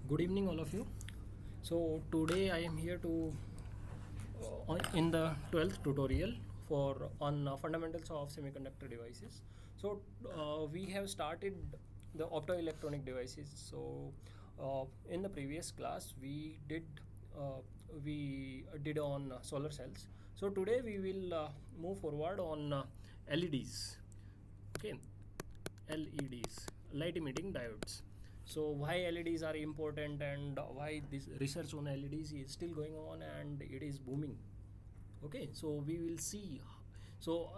Good evening, all of you. So today I am here to in the 12th tutorial for on fundamentals of semiconductor devices. So we have started the optoelectronic devices. So in the previous class uh, we did on solar cells. So today we will move forward on LEDs. Okay, LEDs, light emitting diodes. So why LEDs are important and why this research on LEDs is still going on and it is booming. Okay, so we will see. So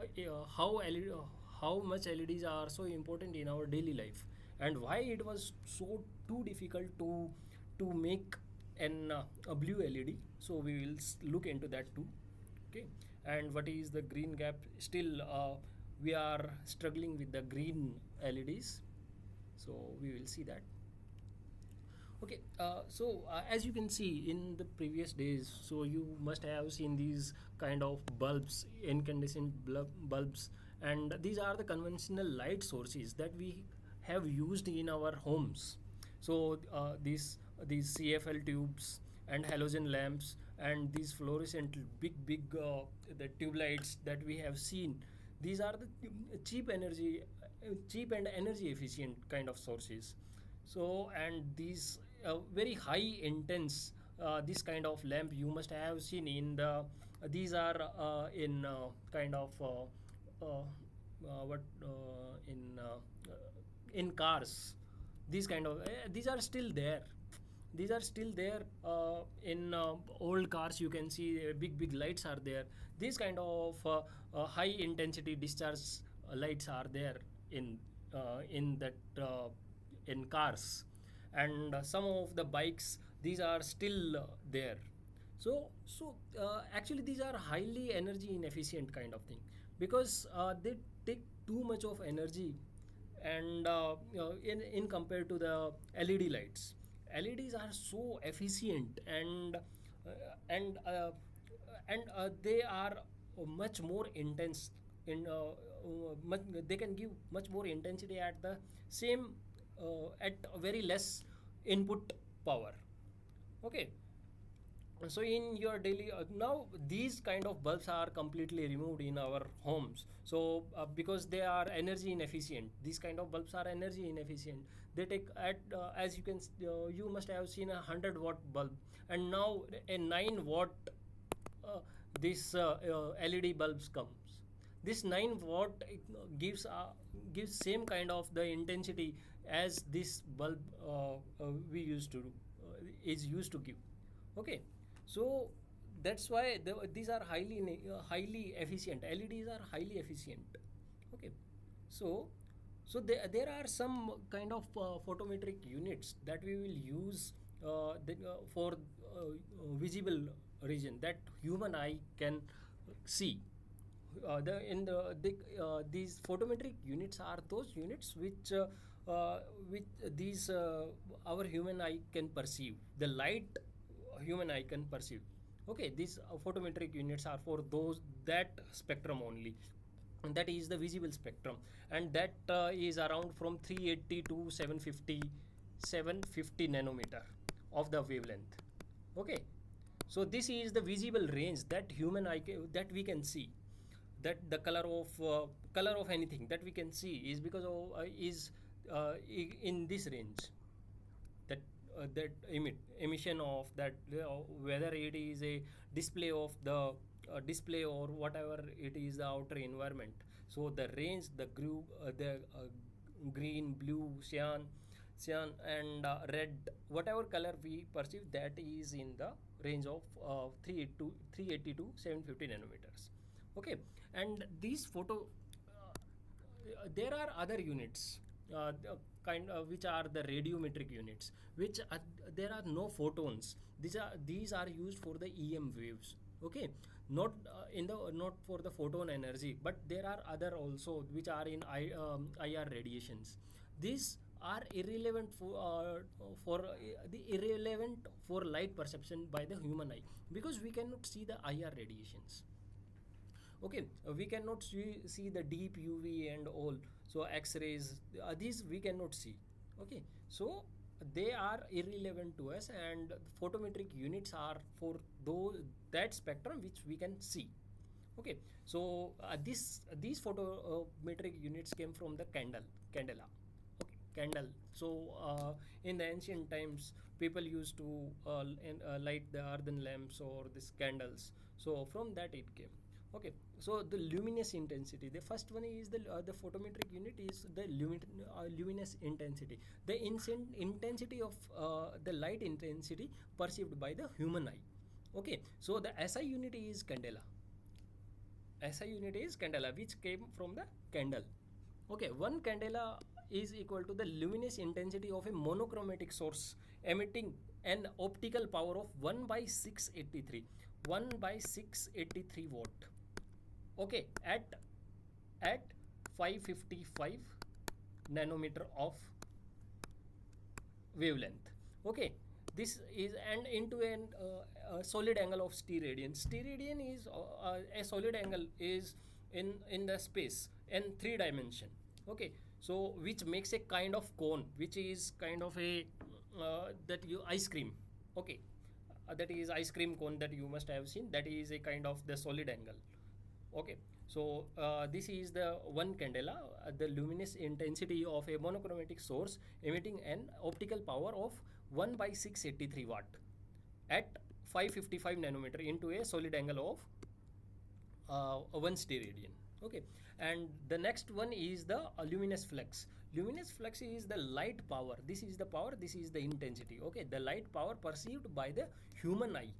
how much LEDs are so important in our daily life and why it was so too difficult to make a blue LED. So we will look into that too. Okay, and what is the green gap? Still, we are struggling with the green LEDs. So we will see that. Okay, as you can see in the previous days, so you must have seen these kind of bulbs, incandescent bulbs, and these are the conventional light sources that we have used in our homes. So these CFL tubes and halogen lamps and these fluorescent big the tube lights that we have seen, these are the cheap and energy efficient kind of sources. So and these very high intense this kind of lamp you must have seen in the these are in kind of what in cars. These kind of these are still there. These are still there in old cars. You can see big lights are there. These kind of high intensity discharge lights are there in in that in cars, and some of the bikes, these are still there. So actually these are highly energy inefficient kind of thing because they take too much of energy, and in compared to the LED lights. LEDs are so efficient, and uh, and they are much more intense in they can give much more intensity at the same at very less input power. Okay, so in your daily now these kind of bulbs are completely removed in our homes. So because they are energy inefficient, these kind of bulbs are energy inefficient. They take at as you can you must have seen 100 watt bulb, and now a 9 watt this LED bulbs comes. This 9 watt gives same kind of the intensity as this bulb we used to is used to give. Okay, so that's why these are highly efficient. LEDs are highly efficient. Okay, so there are some kind of photometric units that we will use for visible region that human eye can see. These photometric units are those units which these our human eye can perceive the light. Human eye can perceive. Okay, these photometric units are for those that spectrum only, and that is the visible spectrum, and that is around from 380 to 750 nanometer of the wavelength. Okay, so this is the visible range that that we can see, that the color of anything that we can see is because of is in this range, that that emission of that whether it is a display of the display or whatever it is the outer environment. So the range, the green, blue, cyan and red, whatever color we perceive, that is in the range of 380 to 750 nanometers. Okay, and these photo there are other units kind which are the radiometric units, which there are no photons. These are used for the EM waves. Okay, not not for the photon energy, but there are other also which are in IR radiations. These are irrelevant for the irrelevant for light perception by the human eye, because we cannot see the IR radiations. Okay, we cannot see the deep UV and all. So X-rays, these we cannot see. Okay, so they are irrelevant to us, and photometric units are for those that spectrum which we can see. Okay, so this these photometric units came from the candela. Okay, candle. So in the ancient times, people used to light the earthen lamps or these candles. So from that it came. Okay, so the luminous intensity. The first one is the photometric unit is the luminous intensity. The intensity of the light intensity perceived by the human eye. Okay, so the SI unit is candela. SI unit is candela, which came from the candle. Okay, one candela is equal to the luminous intensity of a monochromatic source emitting an optical power of 1 by 683. 1 by 683 watt. Okay, at 555 nanometer of wavelength. Okay, this is and into a solid angle of steradian. Steradian is a solid angle is in the space in 3 dimension. Okay, so which makes a kind of cone, which is kind of a that you ice cream. Okay, that is ice cream cone that you must have seen. That is a kind of the solid angle. Okay, so this is the one candela, the luminous intensity of a monochromatic source emitting an optical power of 1 by 683 watt at 555 nanometer into a solid angle of 1 steradian. Okay, and the next one is the luminous flux. Luminous flux is the light power. This is the power, this is the intensity. Okay, the light power perceived by the human eye.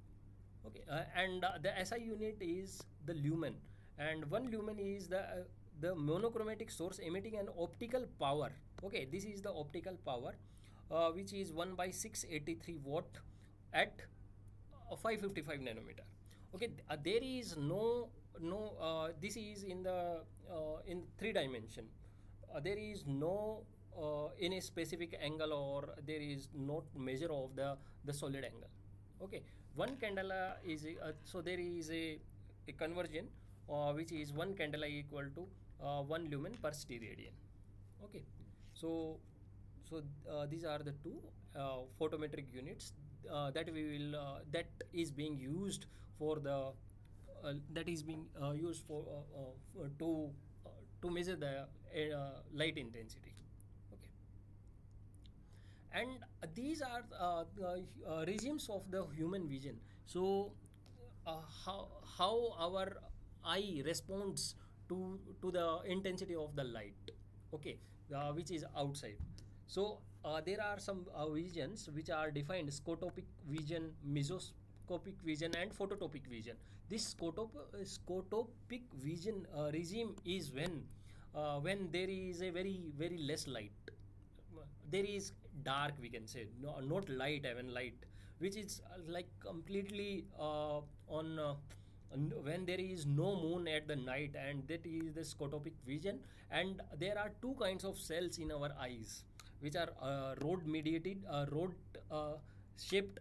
Okay, and the SI unit is the lumen, and one lumen is the monochromatic source emitting an optical power. Okay, this is the optical power, which is 1 by 683 watt at 555 nanometer. Okay, there is no this is in 3 dimension. There is no in a specific angle, or there is not measure of the solid angle. Okay, one candela is so there is a conversion which is one candela equal to 1 lumen per steradian. Okay, so these are the two photometric units that we will that is being used for the that is being used to measure the light intensity. Okay, and these are regimes of the human vision. So uh, how how our eye responds to the intensity of the light. Okay, which is outside. So there are some visions which are defined: scotopic vision, mesoscopic vision, and phototopic vision. This scotopic vision regime is when there is a very less light. There is dark, we can say, no, not light, even light, which is like completely when there is no moon at the night, and that is the scotopic vision. And there are two kinds of cells in our eyes, which are rod shaped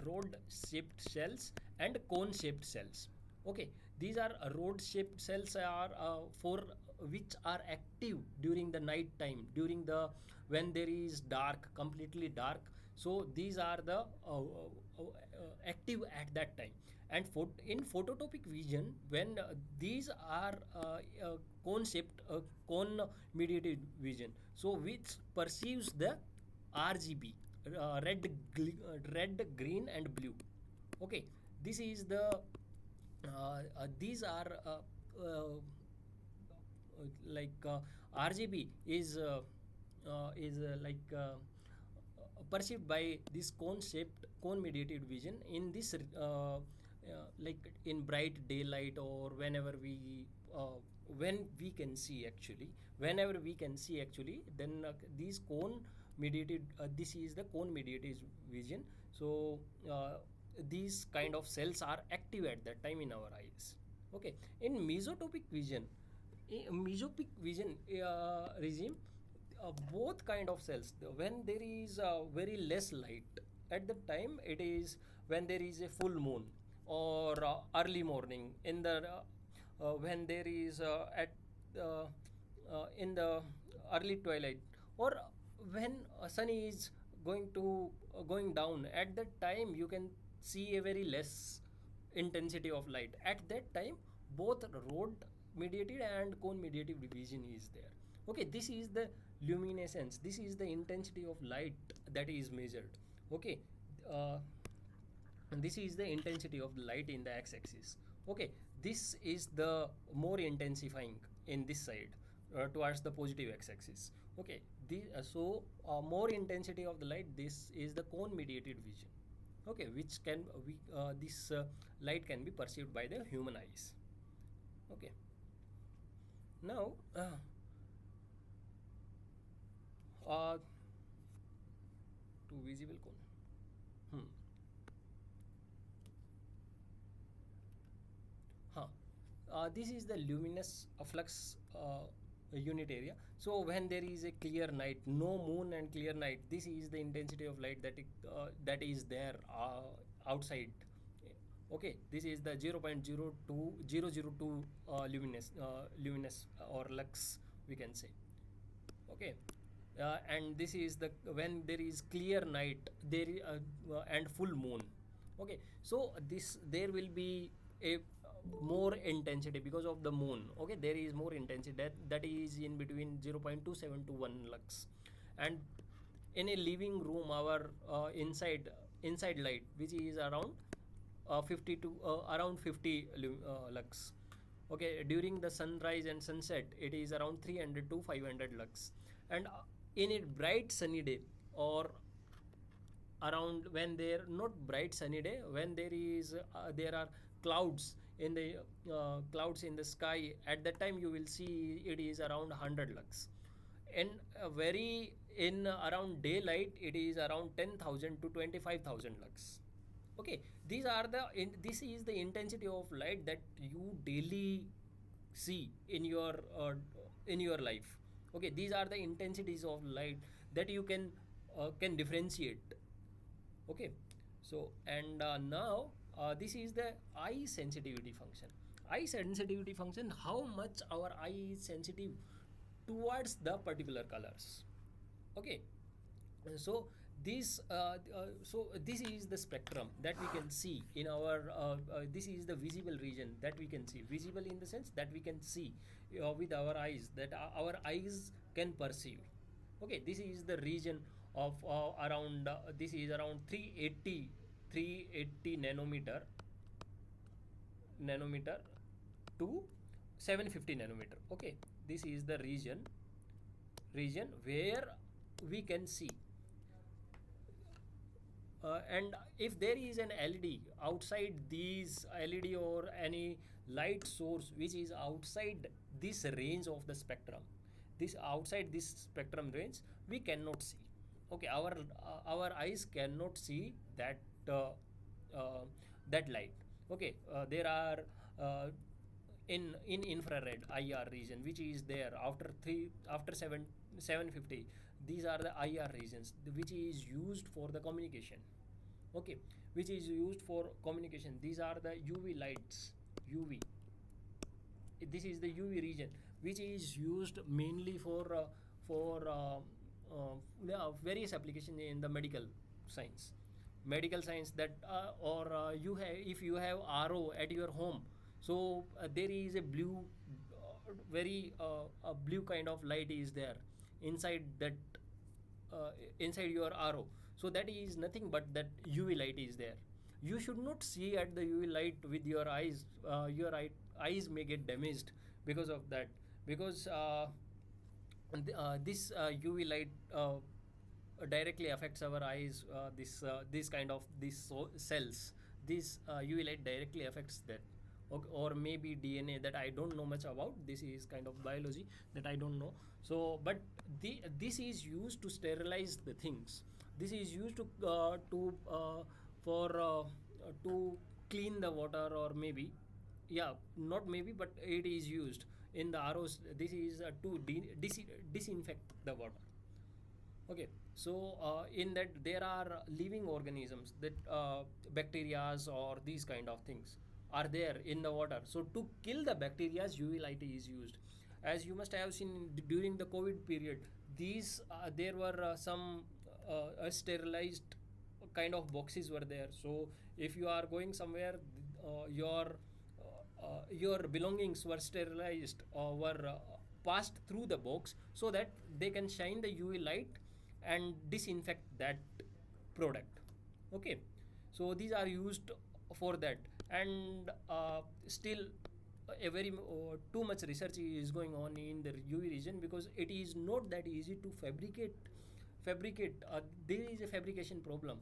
rod shaped cells and cone shaped cells. Okay, these are rod shaped cells are for which are active during the night time, during the when there is dark, completely dark. So these are the active at that time. And in phototopic vision, when these are cone shaped cone mediated vision, so which perceives the RGB, red, green, and blue. Okay, this is the these are like RGB is like perceived by this cone shaped cone mediated vision in this like in bright daylight, or when we can see actually, whenever we can see actually, then these cone mediated this is the cone mediated vision. So these kind of cells are active at that time in our eyes. Okay, in mesotopic vision, mesopic vision regime, both kind of cells, when there is very less light at the time, it is when there is a full moon, or early morning in the when there is at in the early twilight, or when sun is going down, at that time you can see a very less intensity of light. At that time, both rod mediated and cone mediated division is there. Okay, this is the luminescence, this is the intensity of light that is measured. Okay, uh, and this is the intensity of the light in the x-axis. Okay, this is the more intensifying in this side, towards the positive x-axis. Okay, more intensity of the light, this is the cone mediated vision. Okay, which can we this light can be perceived by the human eyes. Okay, now uh, to visible cone. Hmm. Huh. This is the luminous flux unit area. So when there is a clear night, no moon and clear night, this is the intensity of light that is there outside. Okay, this is the 0.02002 luminous or lux, we can say. Okay, and this is the when there is clear night, and full moon. Okay, so this there will be a more intensity because of the moon. Okay, there is more intensity, that is in between 0.27 to 1 lux. And in a living room, our inside light, which is around 50 to around 50 lux. Okay, during the sunrise and sunset, it is around 300 to 500 lux. And in a bright sunny day, or around when there not bright sunny day, when there are clouds in the clouds in the sky, at that time you will see it is around 100 lux. And very in around daylight, it is around 10,000 to 25,000 lux. Okay, this is the intensity of light that you daily see in your life. Okay, these are the intensities of light that you can differentiate. Okay, so and now this is the eye sensitivity function. Eye sensitivity function, how much our eye is sensitive towards the particular colors. Okay, so this is the spectrum that we can see in our this is the visible region that we can see, visible in the sense that we can see with our eyes, that our eyes can perceive. Okay, this is the region of around this is around 380 nanometer to 750 nanometer. Okay, this is the region where we can see. And if there is an LED outside these LED or any light source which is outside this range of the spectrum, this outside this spectrum range, we cannot see. Okay, our eyes cannot see uh, that light. Okay, there are in infrared IR region which is there after 750. These are the IR regions which is used for the communication. Okay, which is used for communication. These are the UV lights. UV, this is the UV region which is used mainly for various applications in the medical science, that or you have if you have RO at your home, so there is a blue very a blue kind of light is there inside that inside your RO. So that is nothing but that UV light is there. You should not see at the UV light with your eyes. Eyes may get damaged because of that, because this UV light directly affects our eyes. This kind of cells, this UV light directly affects that. Or maybe DNA, that I don't know much about. This is kind of biology that I don't know. So but this is used to sterilize the things. This is used to clean the water, or maybe, yeah, not maybe, but it is used in the ROs. This is to disinfect the water. Okay, so in that there are living organisms, that bacterias or these kind of things are there in the water. So to kill the bacterias, UV light is used. as you must have seen during the COVID period, these there were some sterilized kind of boxes were there. So if you are going somewhere, your belongings were sterilized or were passed through the box so that they can shine the UV light and disinfect that product. Okay, so these are used for that. And still a very too much research is going on in the UV region, because it is not that easy to fabricate there is a fabrication problem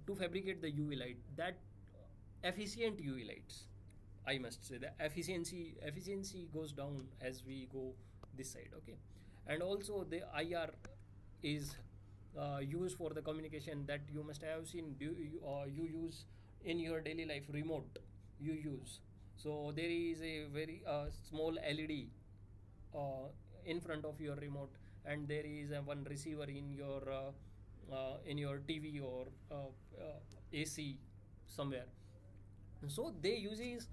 to fabricate the UV light, that efficient UV lights. I must say the efficiency goes down as we go this side. Okay, and also the IR is used for the communication that you must have seen. You use in your daily life remote you use. So there is a very small LED in front of your remote, and there is a one receiver in your TV or AC somewhere. So they uses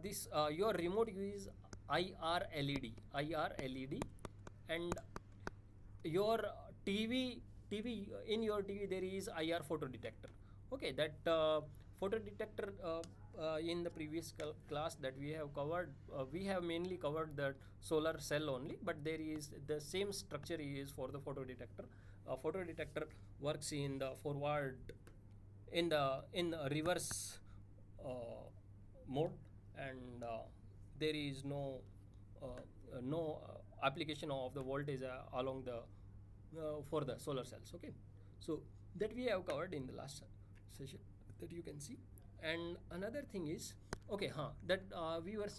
this your remote uses IR LED, and your TV in your TV there is IR photo detector. Okay, that photo detector in the previous class that we have covered, we have mainly covered the solar cell only, but there is the same structure is for the photo detector. Photo detector works in the forward, in reverse mode, and there is no application of the voltage along the for the solar cells. Okay, so that we have covered in the last session, that you can see. And another thing is, okay, that we were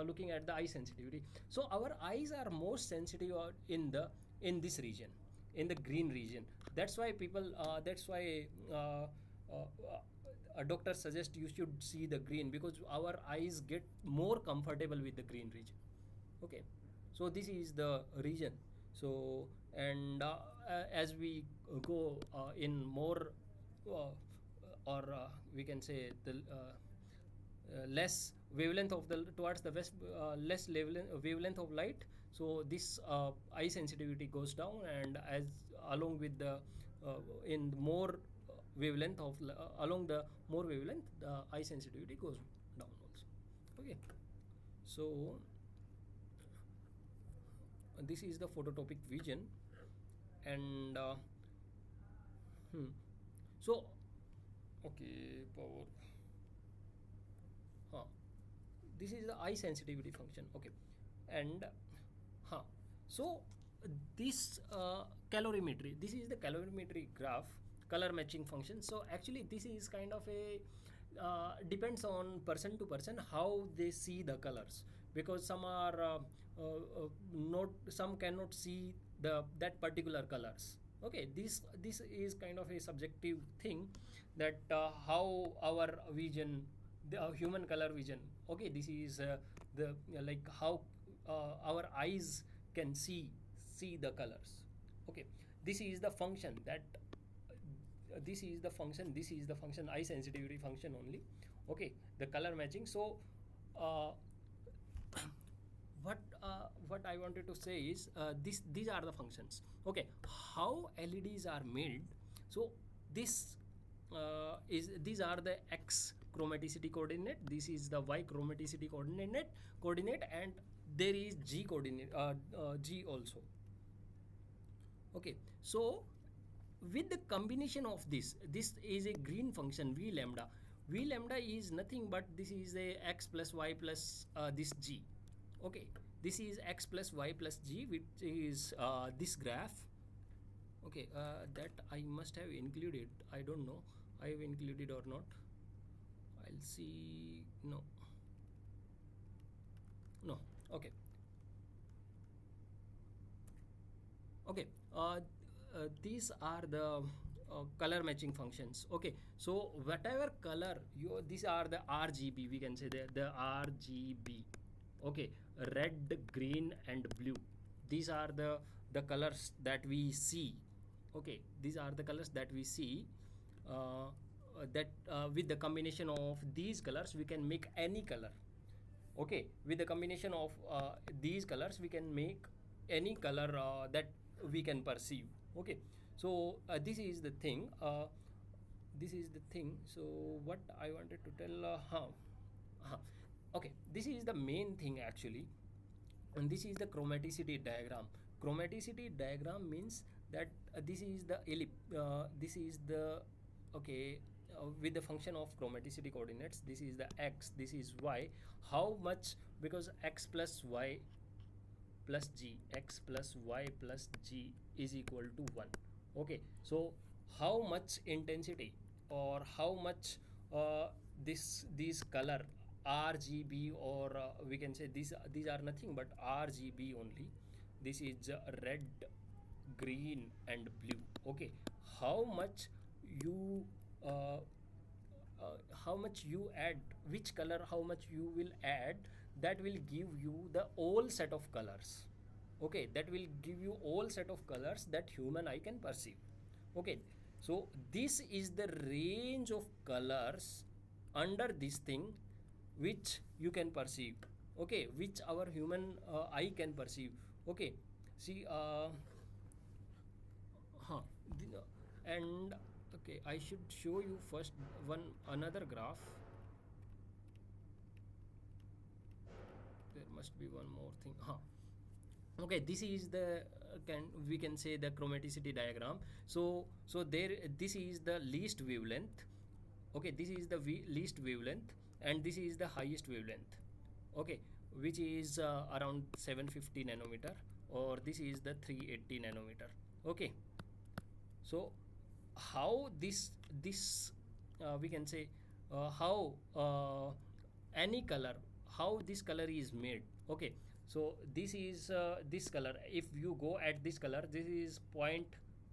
looking at the eye sensitivity. So our eyes are most sensitive in this region, in the green region. That's why people that's why a doctor suggests you should see the green, because our eyes get more comfortable with the green region. Okay, so this is the region. So, and as we go in more or we can say the less wavelength of the towards the west, less wavelength of light, so this eye sensitivity goes down, and as along with the in more wavelength of along the more wavelength, the eye sensitivity goes down also. Okay, so this is the phototopic vision. And so okay, power, huh, this is the eye sensitivity function. Okay, and huh, so this calorimetry, this is the calorimetry graph, color matching function. So actually this is kind of a depends on person to person how they see the colors, because some are not, some cannot see the that particular colors. Okay, this is kind of a subjective thing, that how our vision, the human color vision. Okay, this is the like how our eyes can see the colors. Okay, this is the function that this is the function eye sensitivity function only. Okay, the color matching. So uh, what I wanted to say is these are the functions. Okay, how LEDs are made. So this is these are the X chromaticity coordinate, this is the Y chromaticity coordinate, and there is G coordinate, G also. Okay, so with the combination of this is a green function V lambda. V lambda is nothing but this is a X plus Y plus this G. Okay, this is X plus Y plus G, which is this graph. Okay, that I must have included, I don't know I have included or not. I'll see. No. Okay, okay, these are the color matching functions. Okay, so whatever color you, these are the RGB, we can say the RGB. Okay, red, green and blue, these are the colors that we see. Okay, these are the colors that we see, that with the combination of these colors we can make any color. Okay, with the combination of these colors we can make any color that we can perceive. Okay, so this is the thing. So what I wanted to tell, huh. Okay, this is the main thing actually, and this is the chromaticity diagram. Chromaticity diagram means that this is the this is the, okay, with the function of chromaticity coordinates, this is the x, this is y, how much, because x plus y plus g, x plus y plus g is equal to 1. Okay, so how much intensity or how much uh, these color RGB, or we can say these are nothing but RGB only. This is red, green and blue. Okay, how much you uh, how much you add, which color how much you will add, that will give you the whole set of colors. Okay, that will give you all set of colors that human eye can perceive. Okay, so this is the range of colors under this thing which you can perceive. Okay, which our human eye can perceive. Okay, see, huh, and okay, I should show you first one another graph. There must be one more thing, huh. Okay, this is the can we can say the chromaticity diagram. So there, this is the least wavelength. Okay, this is the least wavelength, and this is the highest wavelength. Okay, which is around 750 nanometer, or this is the 380 nanometer. Okay, so how this we can say how any color, how this color is made. Okay, so this is this color, if you go at this color, this is point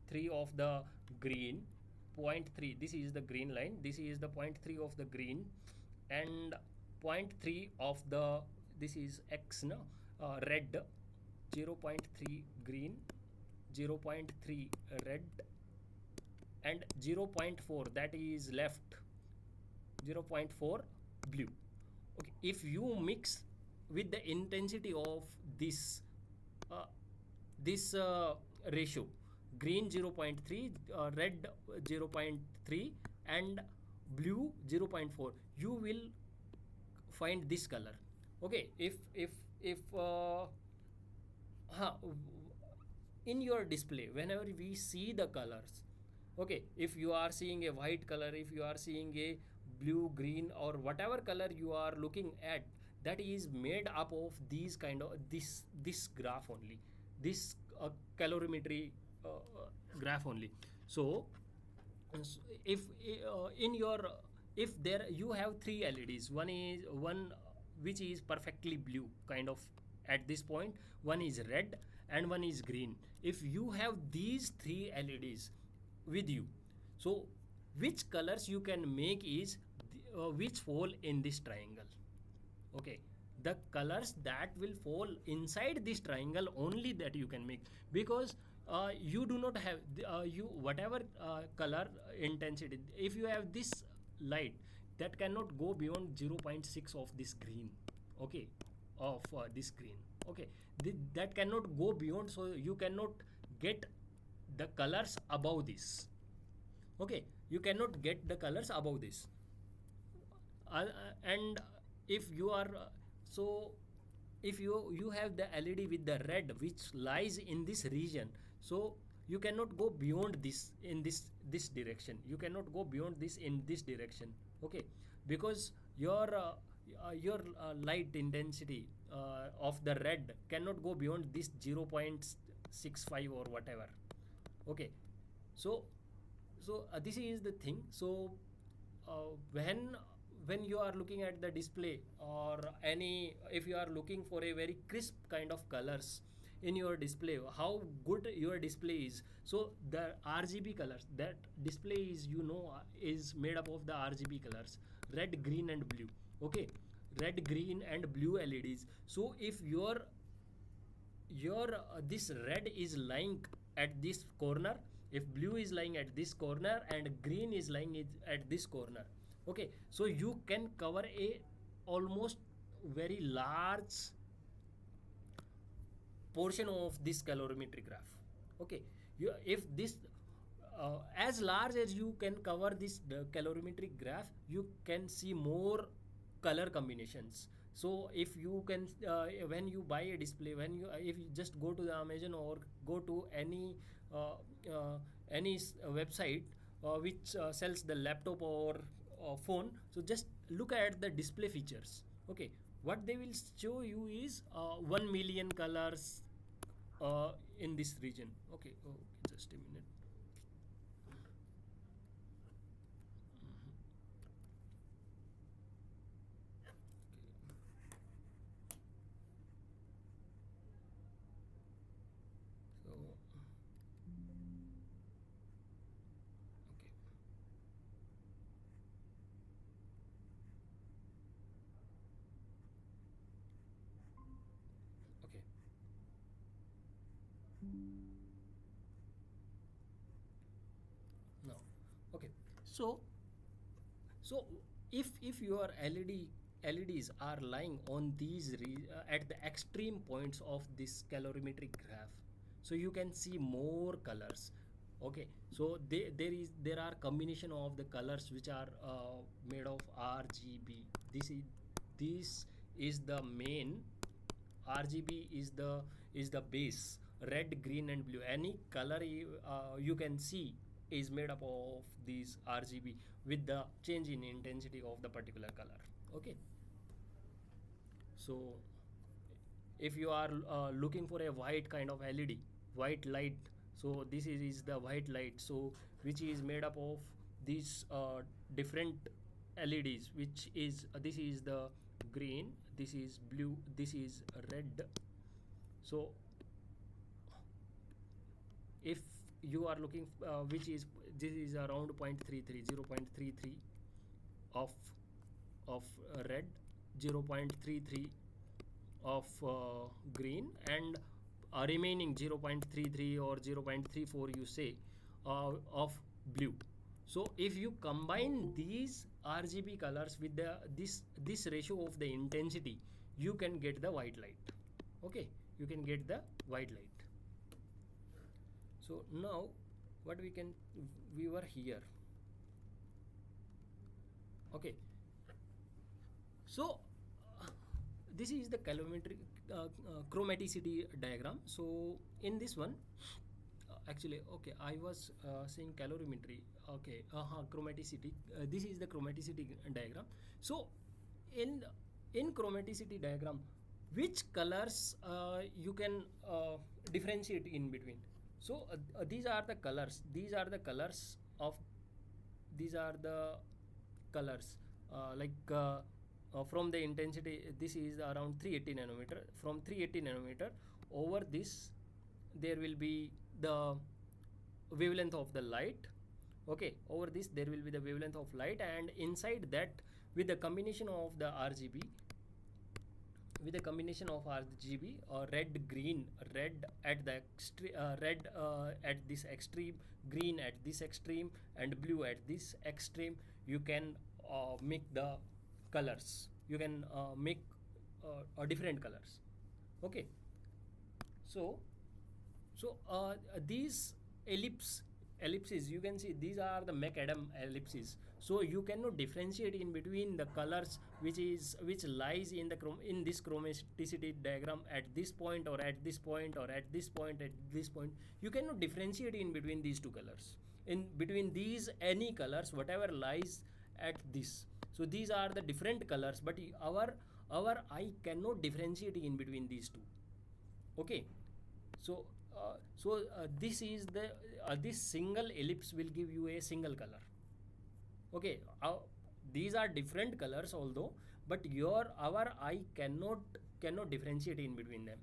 3 of the green, point 3, this is the green line, this is the point 3 of the green, and point 3 of the, this is x, no, red, 0.3 green, 0.3 red, and 0.4 that is left, 0.4 blue. Okay, if you mix with the intensity of this uh, this ratio, green 0.3, red 0.3 and blue 0.4, you will find this color. Okay, if huh, in your display whenever we see the colors, okay, if you are seeing a white color, if you are seeing a blue, green or whatever color you are looking at, that is made up of these kind of this graph only, this calorimetry graph only. So if in your, if there you have three LEDs, one is one which is perfectly blue kind of at this point, one is red and one is green. If you have these three LEDs with you, so which colors you can make is which fall in this triangle. Okay, the colors that will fall inside this triangle only that you can make, because you do not have you whatever color intensity, if you have this light that cannot go beyond 0.6 of this green. Okay, of this green. Okay, that cannot go beyond, so you cannot get the colors above this. Okay, you cannot get the colors above this. And if you are so if you have the LED with the red which lies in this region, so you cannot go beyond this in this direction, you cannot go beyond this in this direction. Okay, because your light intensity of the red cannot go beyond this 0.65 or whatever. Okay, so this is the thing. So when you are looking at the display, or any, if you are looking for a very crisp kind of colors in your display, how good your display is, so the RGB colors, that display is, you know, is made up of the RGB colors, red, green and blue. Okay, red, green and blue LEDs. So if your this red is lying at this corner, if blue is lying at this corner and green is lying at this corner, okay, so you can cover a almost very large portion of this calorimetry graph. Okay, if this as large as you can cover this the calorimetric graph, you can see more color combinations. So if you can when you buy a display, when you if you just go to the Amazon or go to uh, uh, website which sells the laptop or phone, so just look at the display features. Okay, what they will show you is 1 million colors in this region. Okay, okay, just a minute. So okay, okay. Now, okay. So so if your LEDs are lying on these at the extreme points of this calorimetric graph, so you can see more colors. Okay, so there are combination of the colors which are made of RGB. This is the main. RGB is the base. Red, green, and blue. Any color you can see is made up of these RGB with the change in intensity of the particular color. Okay. So if you are looking for a white kind of LED, white light, so is the white light. So which is made up of these different LEDs, which is this is the green, this is blue, this is red. So if you are looking which is this is around 0.33 of red, 0.33 of green, and remaining 0.33 or 0.34 you say of blue. So if you combine these RGB colors with this ratio of the intensity, you can get the white light. Okay, you can get the white light. So now what we were here. Okay, so this is the calorimetric chromaticity diagram. So in this one, actually, okay, I was saying calorimetry. Okay, chromaticity. This is the chromaticity diagram. So in chromaticity diagram, which colors you can differentiate in between. So these are the colors. Of these are the colors from the intensity. This is around 380 nanometer. From 380 nanometer over this, there will be the wavelength of the light. Okay, over this there will be the wavelength of light, and inside that, with the combination of the RGB, red, green, red at the red at this extreme, green at this extreme, and blue at this extreme, you can make the colors. You can make different colors. Okay, so these ellipses, you can see these are the macadam ellipses. So you cannot differentiate in between the colors which lies in in this chromaticity diagram at this point, or at this point, or at this point, at this point. You cannot differentiate in between these two colors. In between these any colors whatever lies at this, so these are the different colors, but our eye cannot differentiate in between these two. Okay, so this is the this single ellipse will give you a single color. Okay, these are different colors although, but our eye cannot differentiate in between them.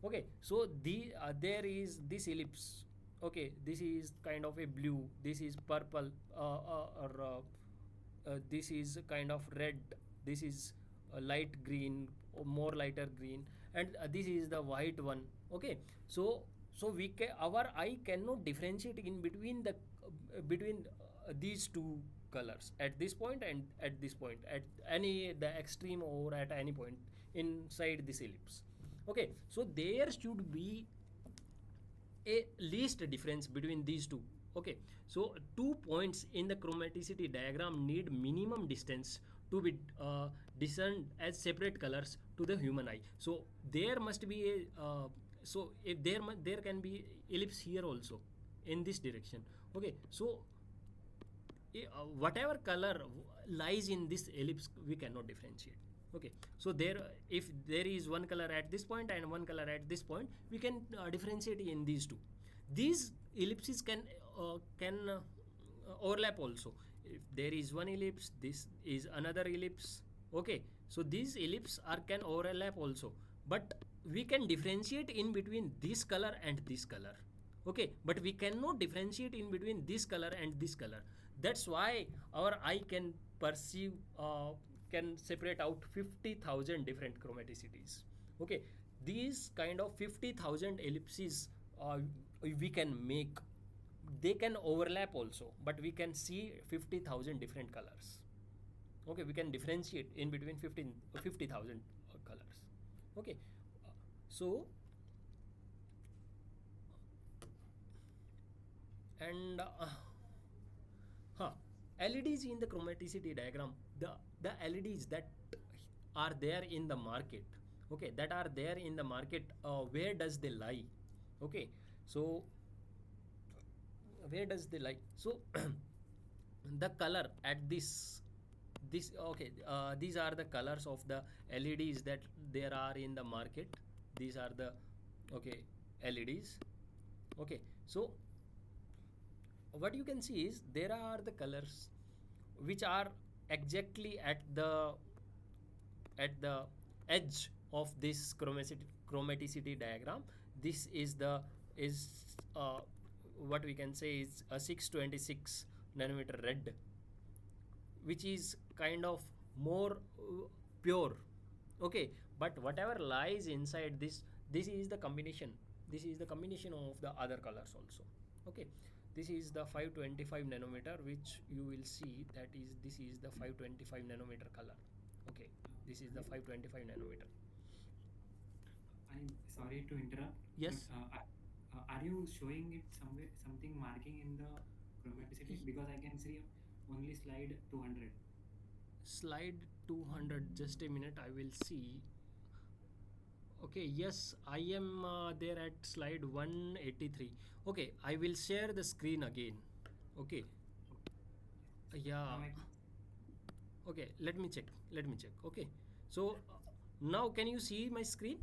Okay, so there is this ellipse. Okay, this is kind of a blue, this is purple, or this is kind of red, this is a light green or more lighter green, and this is the white one. Okay, so our eye cannot differentiate in between these two colors at this point and at this point, at any the extreme or at any point inside this ellipse. Okay, so there should be a least difference between these two. Okay, so 2 points in the chromaticity diagram need minimum distance to be discerned as separate colors to the human eye. So there must be a so if there can be ellipse here also in this direction. Okay, so whatever color lies in this ellipse we cannot differentiate. Okay, so there, if there is one color at this point and one color at this point, we can differentiate in these two. These ellipses can overlap also. If there is one ellipse, this is another ellipse. Okay, so these ellipses are can overlap also, but we can differentiate in between this color and this color. Okay, but we cannot differentiate in between this color and this color. That's why our eye can perceive can separate out 50,000 different chromaticities. Okay, these kind of 50,000 ellipses we can make. They can overlap also, but we can see 50,000 different colors. Okay, we can differentiate in between 50,000 colors. Okay, so and huh, LEDs in the chromaticity diagram, the LEDs that are there in the market, okay, that are there in the market, where does they lie? Okay, so where does they lie? So the color at this okay, these are the colors of the LEDs that there are in the market. These are the, okay, LEDs. Okay, so what you can see is there are the colors which are exactly at the edge of this chromaticity diagram. This is the is what we can say is a 626 nanometer red, which is kind of more pure. Okay, but whatever lies inside this is the combination. This is the combination of the other colors also. Okay, this is the 525 nanometer, which you will see that is this is the 525 nanometer color. Okay, this is the 525 nanometer. I'm sorry to interrupt, but Yes. are you showing it somewhere, something marking in the chromaticity? Because I can see only slide 200. Slide 200, just a minute, I will see. Okay, yes, I am there at slide 183. Okay, I will share the screen again. Okay, Okay. yeah. Now Okay, let me check. Okay, so now can you see my screen?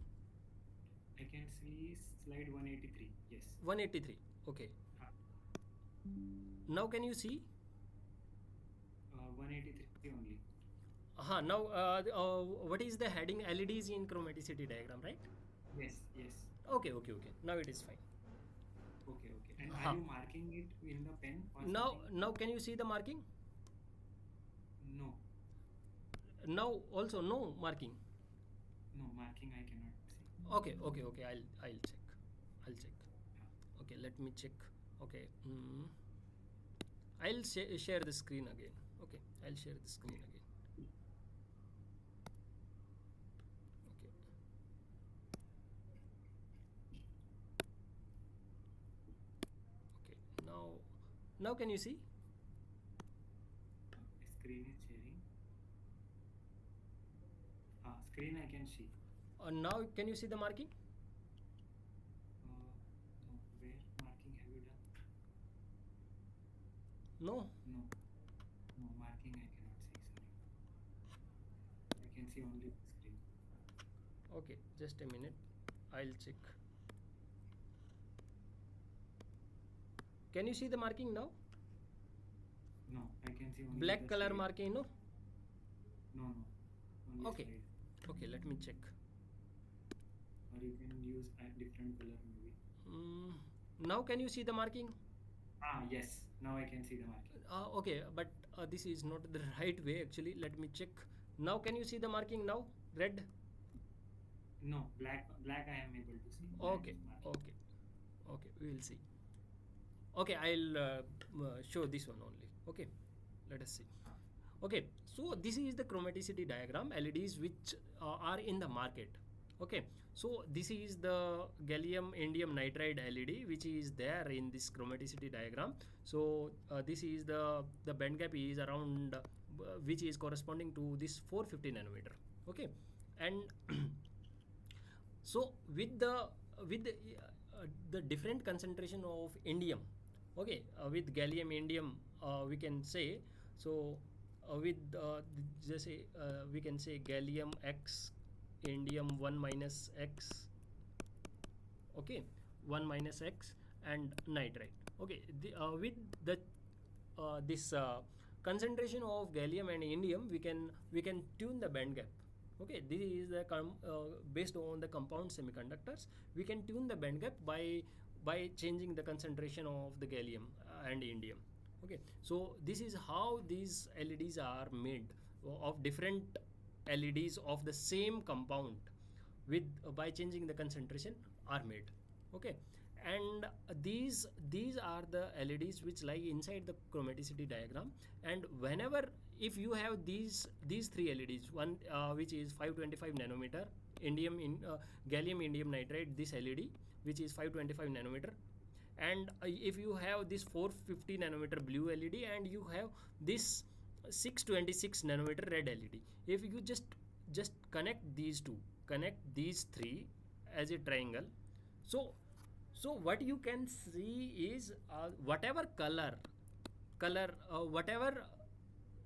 I can see slide 183. Yes. 183. Okay, Uh, now can you see? 183 only. Now what is the heading? LEDs in chromaticity diagram, right? Yes, yes. Okay, now it is fine. Okay, okay. And are Huh. you marking it in the pen or something? Now can you see the marking? No, Now also no marking. no marking I cannot see. Okay, I'll check. Okay, let me check. Okay, I'll share the screen again. Okay, I'll share the screen Okay. again. Okay, okay, now can you see? Screen is sharing. Screen I can see. Now can you see the marking? No, where marking have you done? No. No, no marking I cannot see. Sorry, I can see only the screen. Okay, just a minute. I'll check. Can you see the marking now? No, I can see only Black the color slide. marking, no? No, no, only Okay, slide. okay, let me check. Or you can use a different color maybe. Mm, now can you see the marking? Yes, now I can see the marking. Okay, but this is not the right way actually. Let me check. Now can you see the marking now? Red? No, black I am able to see. Black Okay, marking. okay, okay, we will see. Okay, I'll show this one only. Okay, let us see. Okay, so this is the chromaticity diagram LEDs which are in the market. Okay, so this is the gallium indium nitride LED which is there in this chromaticity diagram. So this is the band gap is around which is corresponding to this 450 nanometer. Okay, and so with the different concentration of indium, okay, with gallium indium, we can say, so with just say we can say gallium x indium 1 minus x, okay, 1 minus x and nitride. Okay, with the this concentration of gallium and indium, we can tune the band gap. Okay, this is the based on the compound semiconductors, we can tune the band gap by changing the concentration of the gallium and indium. Okay, so this is how these LEDs are made, of different LEDs of the same compound with by changing the concentration are made. Okay, and these are the LEDs which lie inside the chromaticity diagram. And whenever, if you have these three LEDs, one which is 525 nanometer indium in gallium indium nitride, this LED which is 525 nanometer, and if you have this 450 nanometer blue LED, and you have this 626 nanometer red LED, if you just connect these two, connect these three as a triangle, so what you can see is whatever whatever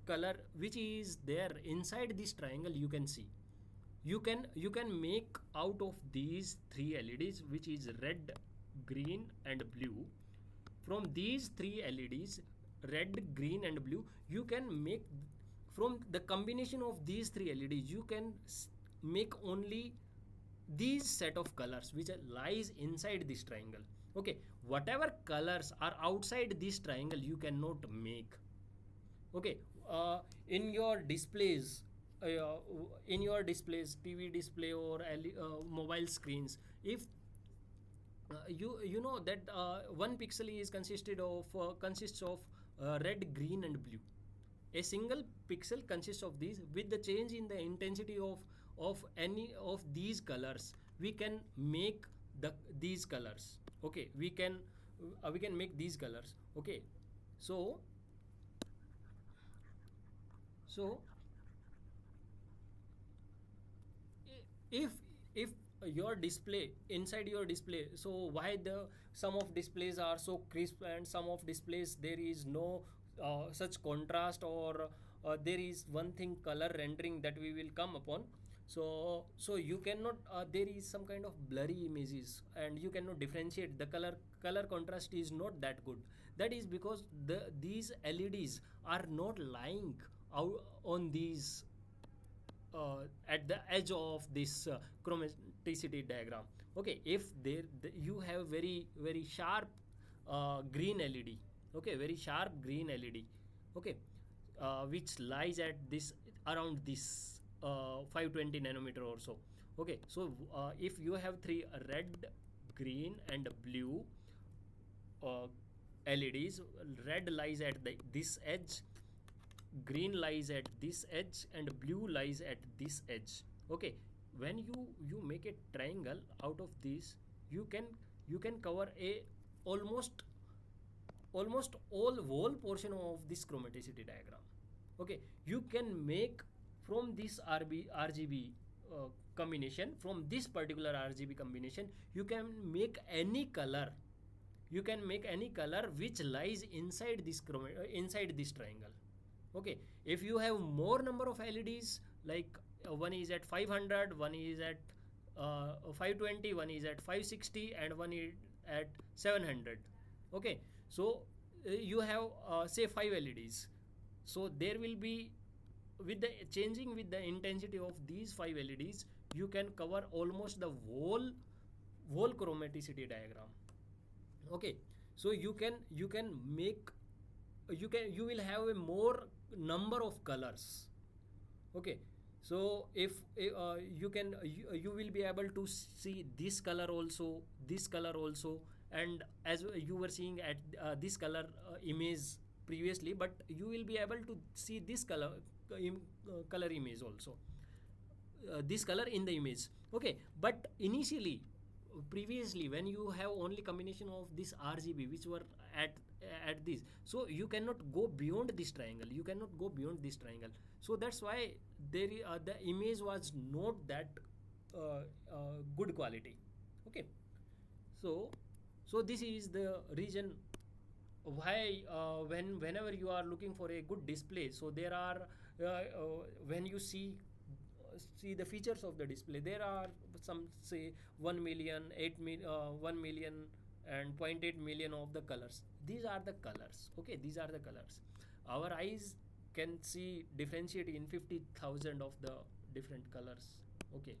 color which is there inside this triangle, you can see, you can make out of these three LEDs which is red, green and blue. From these three LEDs, red, green and blue, you can make, from the combination of these three LEDs, you can make only these set of colors which lies inside this triangle. Okay, whatever colors are outside this triangle, you cannot make. Okay, in your displays, TV display or mobile screens, if you know that one pixel is consists of red, green and blue. A single pixel consists of these. With the change in the intensity of any of these colors, we can make these colors. Okay, we can make these colors. Okay, so so if if your display, inside your display, so why the some of displays are so crisp and some of displays there is no such contrast, or there is one thing color rendering that we will come upon. So you cannot, there is some kind of blurry images and you cannot differentiate the color contrast is not that good. That is because these LEDs are not lying out on these at the edge of this chromaticity diagram. Okay, if you have very sharp green LED, okay, very sharp green LED, okay, which lies at this, around this 520 nanometer or so. Okay, so if you have three red, green and blue LEDs, red lies at this edge, green lies at this edge and blue lies at this edge. Okay, when you make a triangle out of this, you can cover a almost all whole portion of this chromaticity diagram. Okay, you can make from this RGB combination, from this particular RGB combination, you can make any color, which lies inside this inside this triangle. Okay, if you have more number of LEDs, like one is at 500, one is at 520, one is at 560 and one is at 700. Okay, so you have say 5 LEDs, so there will be, with the changing with the intensity of these 5 LEDs, you can cover almost the whole chromaticity diagram. Okay, so you can make, you will have a more number of colors. Okay, so if you will be able to see this color also, this color also, and as you were seeing at this color image previously, but you will be able to see this color image also, this color in the image. Okay, but initially, previously, when you have only combination of this RGB which were at at this, so you cannot go beyond this triangle, you cannot go beyond this triangle. So that's why the image was not that good quality. Okay, so this is the reason why whenever you are looking for a good display, so there are when you see the features of the display, there are some say 1 million 1 million and point 0.8 million of the colors. These are the colors. Okay, these are the colors. Our eyes can see differentiate in 50,000 of the different colors. Okay,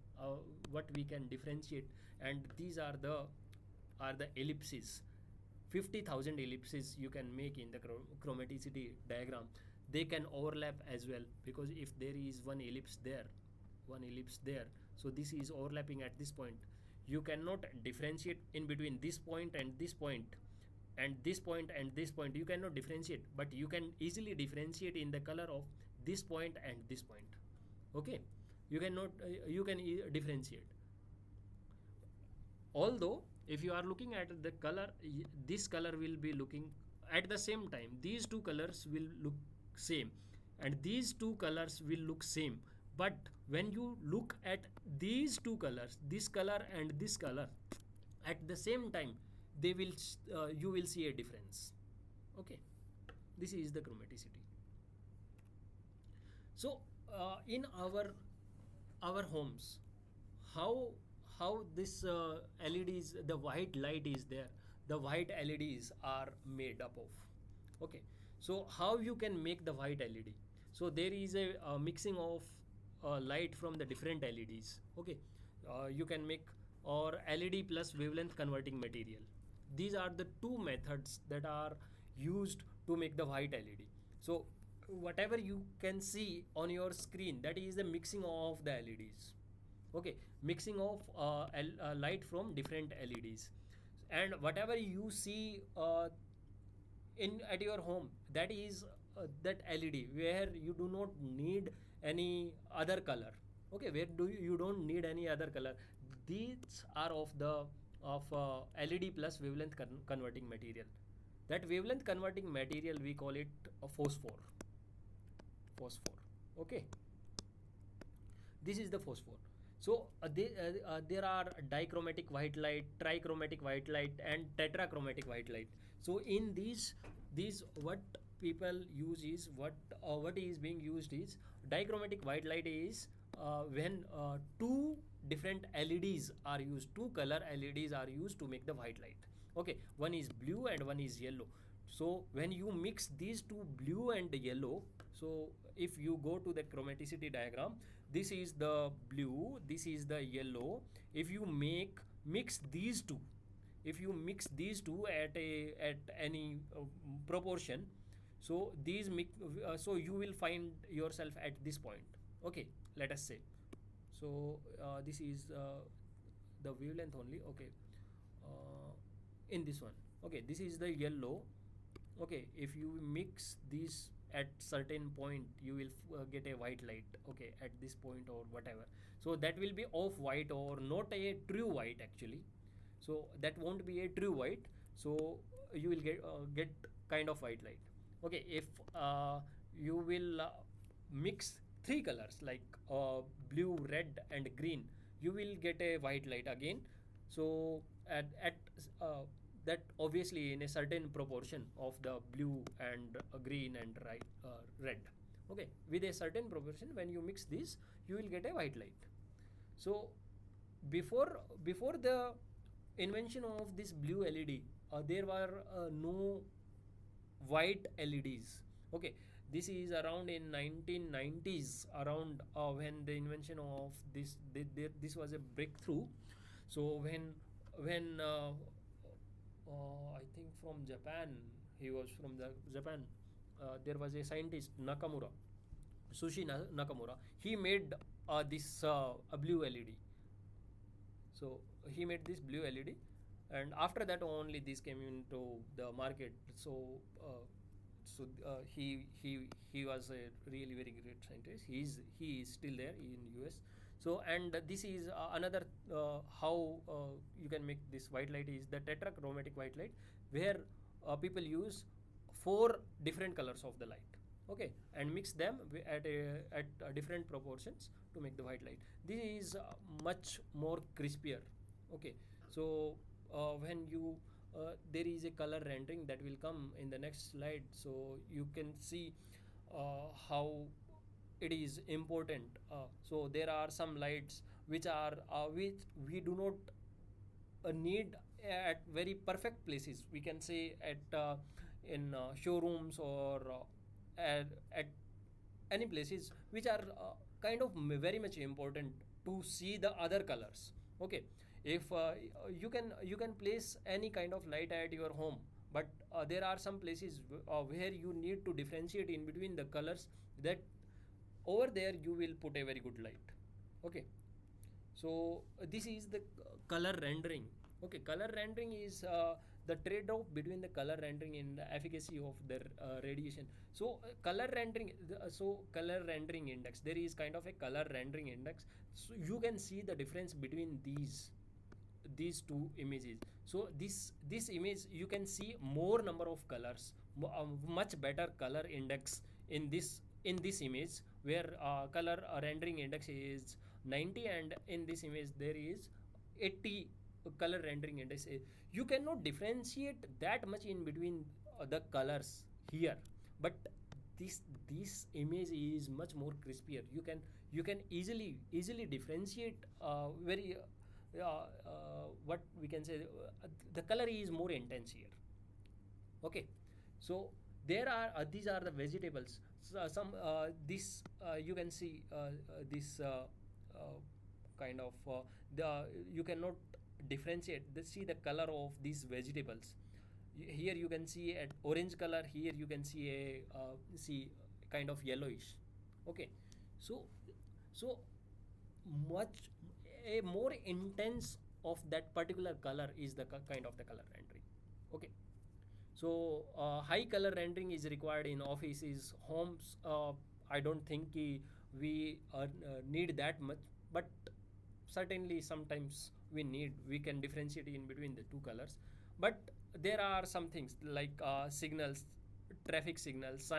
what we can differentiate, and these are the ellipses. 50,000 ellipses you can make in the chromaticity diagram. They can overlap as well, because if there is one ellipse there, so this is overlapping at this point. You cannot differentiate in between this point and this point and this point and this point. You cannot differentiate, but you can easily differentiate in the color of this point and this point. Okay, you cannot you can differentiate. Although if you are looking at the color, this color will be looking at the same time, these two colors will look same, and these two colors will look same. But when you look at these two colors, this color and this color, at the same time, they will you will see a difference. Okay, this is the chromaticity. So in our homes, how this LEDs, the white light is there, the white LEDs are made up of. Okay, so how you can make the white LED? So there is a mixing of light from the different LEDs. Okay, you can make or LED plus wavelength converting material. These are the two methods that are used to make the white LED. So whatever you can see on your screen, that is the mixing of the LEDs. Okay, mixing of light from different LEDs, and whatever you see in at your home, that is that LED where you do not need any other color. Okay, where you don't need any other color. These are of the LED plus wavelength converting material. That wavelength converting material, we call it a phosphor. Okay, this is the phosphor. So there are dichromatic white light, trichromatic white light, and tetrachromatic white light. So in these what people use is what is being used is dichromatic white light is when two different LEDs are used, two color LEDs are used to make the white light. Okay, one is blue and one is yellow. So when you mix these two, blue and yellow, so if you go to the chromaticity diagram, this is the blue, this is the yellow. If you mix these two, if you mix these two at any proportion, so so you will find yourself at this point. Okay, let us say, so this is the wavelength only. Okay, in this one, okay, this is the yellow. Okay, if you mix these at certain point, you will get a white light. Okay, at this point or whatever, so that will be off white or not a true white actually. So that won't be a true white, so you will get kind of white light. Okay, if you will mix three colors like blue, red and green, you will get a white light again. So at that obviously in a certain proportion of the blue and green and red. Okay, with a certain proportion, when you mix this, you will get a white light. So before the invention of this blue LED, there were no white LEDs. Okay, this is around in 1990s, around when the invention of this was a breakthrough. So when I think from Japan, he was from the Japan. There was a scientist Nakamura, Nakamura. He made this a blue LED. So he made this blue LED, and after that only this came into the market. So So he was a really very great scientist. He is still there in US. So and this is another how you can make this white light is the tetrachromatic white light, where people use four different colors of the light, okay, and mix them at different proportions to make the white light. This is much more crispier, okay. So when you there is a color rendering that will come in the next slide, so you can see how it is important. So there are some lights which we do not need at very perfect places. We can say at in showrooms or at any places which are kind of very much important to see the other colors, okay. If you can place any kind of light at your home, but there are some places where you need to differentiate in between the colors, that over there you will put a very good light, okay. So this is the color rendering. Okay, color rendering is the trade-off between the color rendering and the efficacy of the radiation. So color rendering index. There is kind of a color rendering index. So you can see the difference between these two images. So this image you can see more number of colors, much better color index in this image, where color rendering index is 90, and in this image there is 80 color rendering index. You cannot differentiate that much in between the colors here, but this image is much more crispier. You can easily differentiate very what we can say, the color is more intense here, okay. So there are these are the vegetables. So, some this you can see this kind of the you cannot differentiate see the color of these vegetables. Here you can see an orange color, here you can see a see kind of yellowish, okay. So so much a more intense of that particular color is the kind of the color rendering, okay. So high color rendering is required in offices, homes. I don't think we need that much, but certainly sometimes we can differentiate in between the two colors. But there are some things like signals, traffic signals,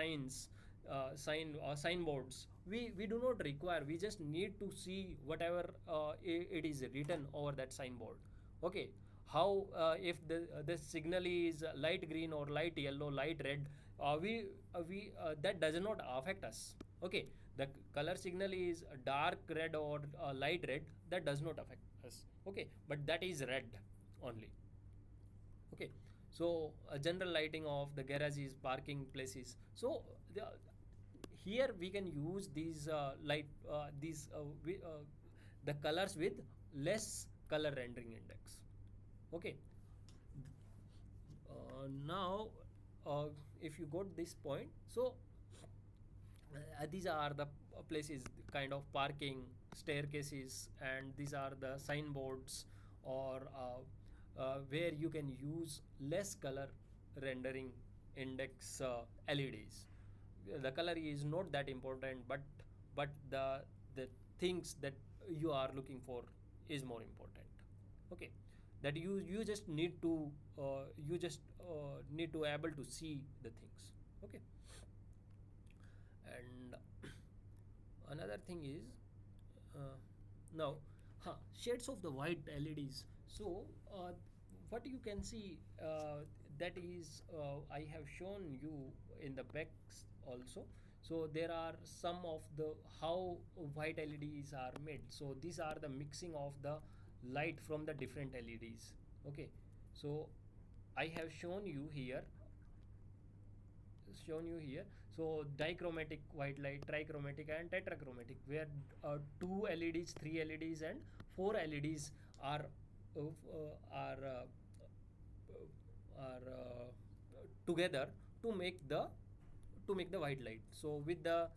signboards. We do not require. We just need to see whatever it is written over that signboard, okay. How if the signal is light green or light yellow, light red, we that does not affect us, okay. The color signal is dark red or light red, that does not affect us, okay, but that is red only, okay. So general lighting of the garages, parking places. So here we can use the colors with less color rendering index, okay. Now if you got this point, so these are the places, kind of parking, staircases, and these are the signboards, or where you can use less color rendering index LEDs. The color is not that important, but the things that you are looking for is more important, okay. That you just need to need to able to see the things, okay. And another thing is now shades of the white LEDs. So what you can see, that is I have shown you in the backs also. So there are some of the how white LEDs are made. So these are the mixing of the light from the different LEDs, okay. So I have shown you here. So dichromatic white light, trichromatic, and tetrachromatic, where two LEDs, three LEDs, and four LEDs are together to make the white light. So with the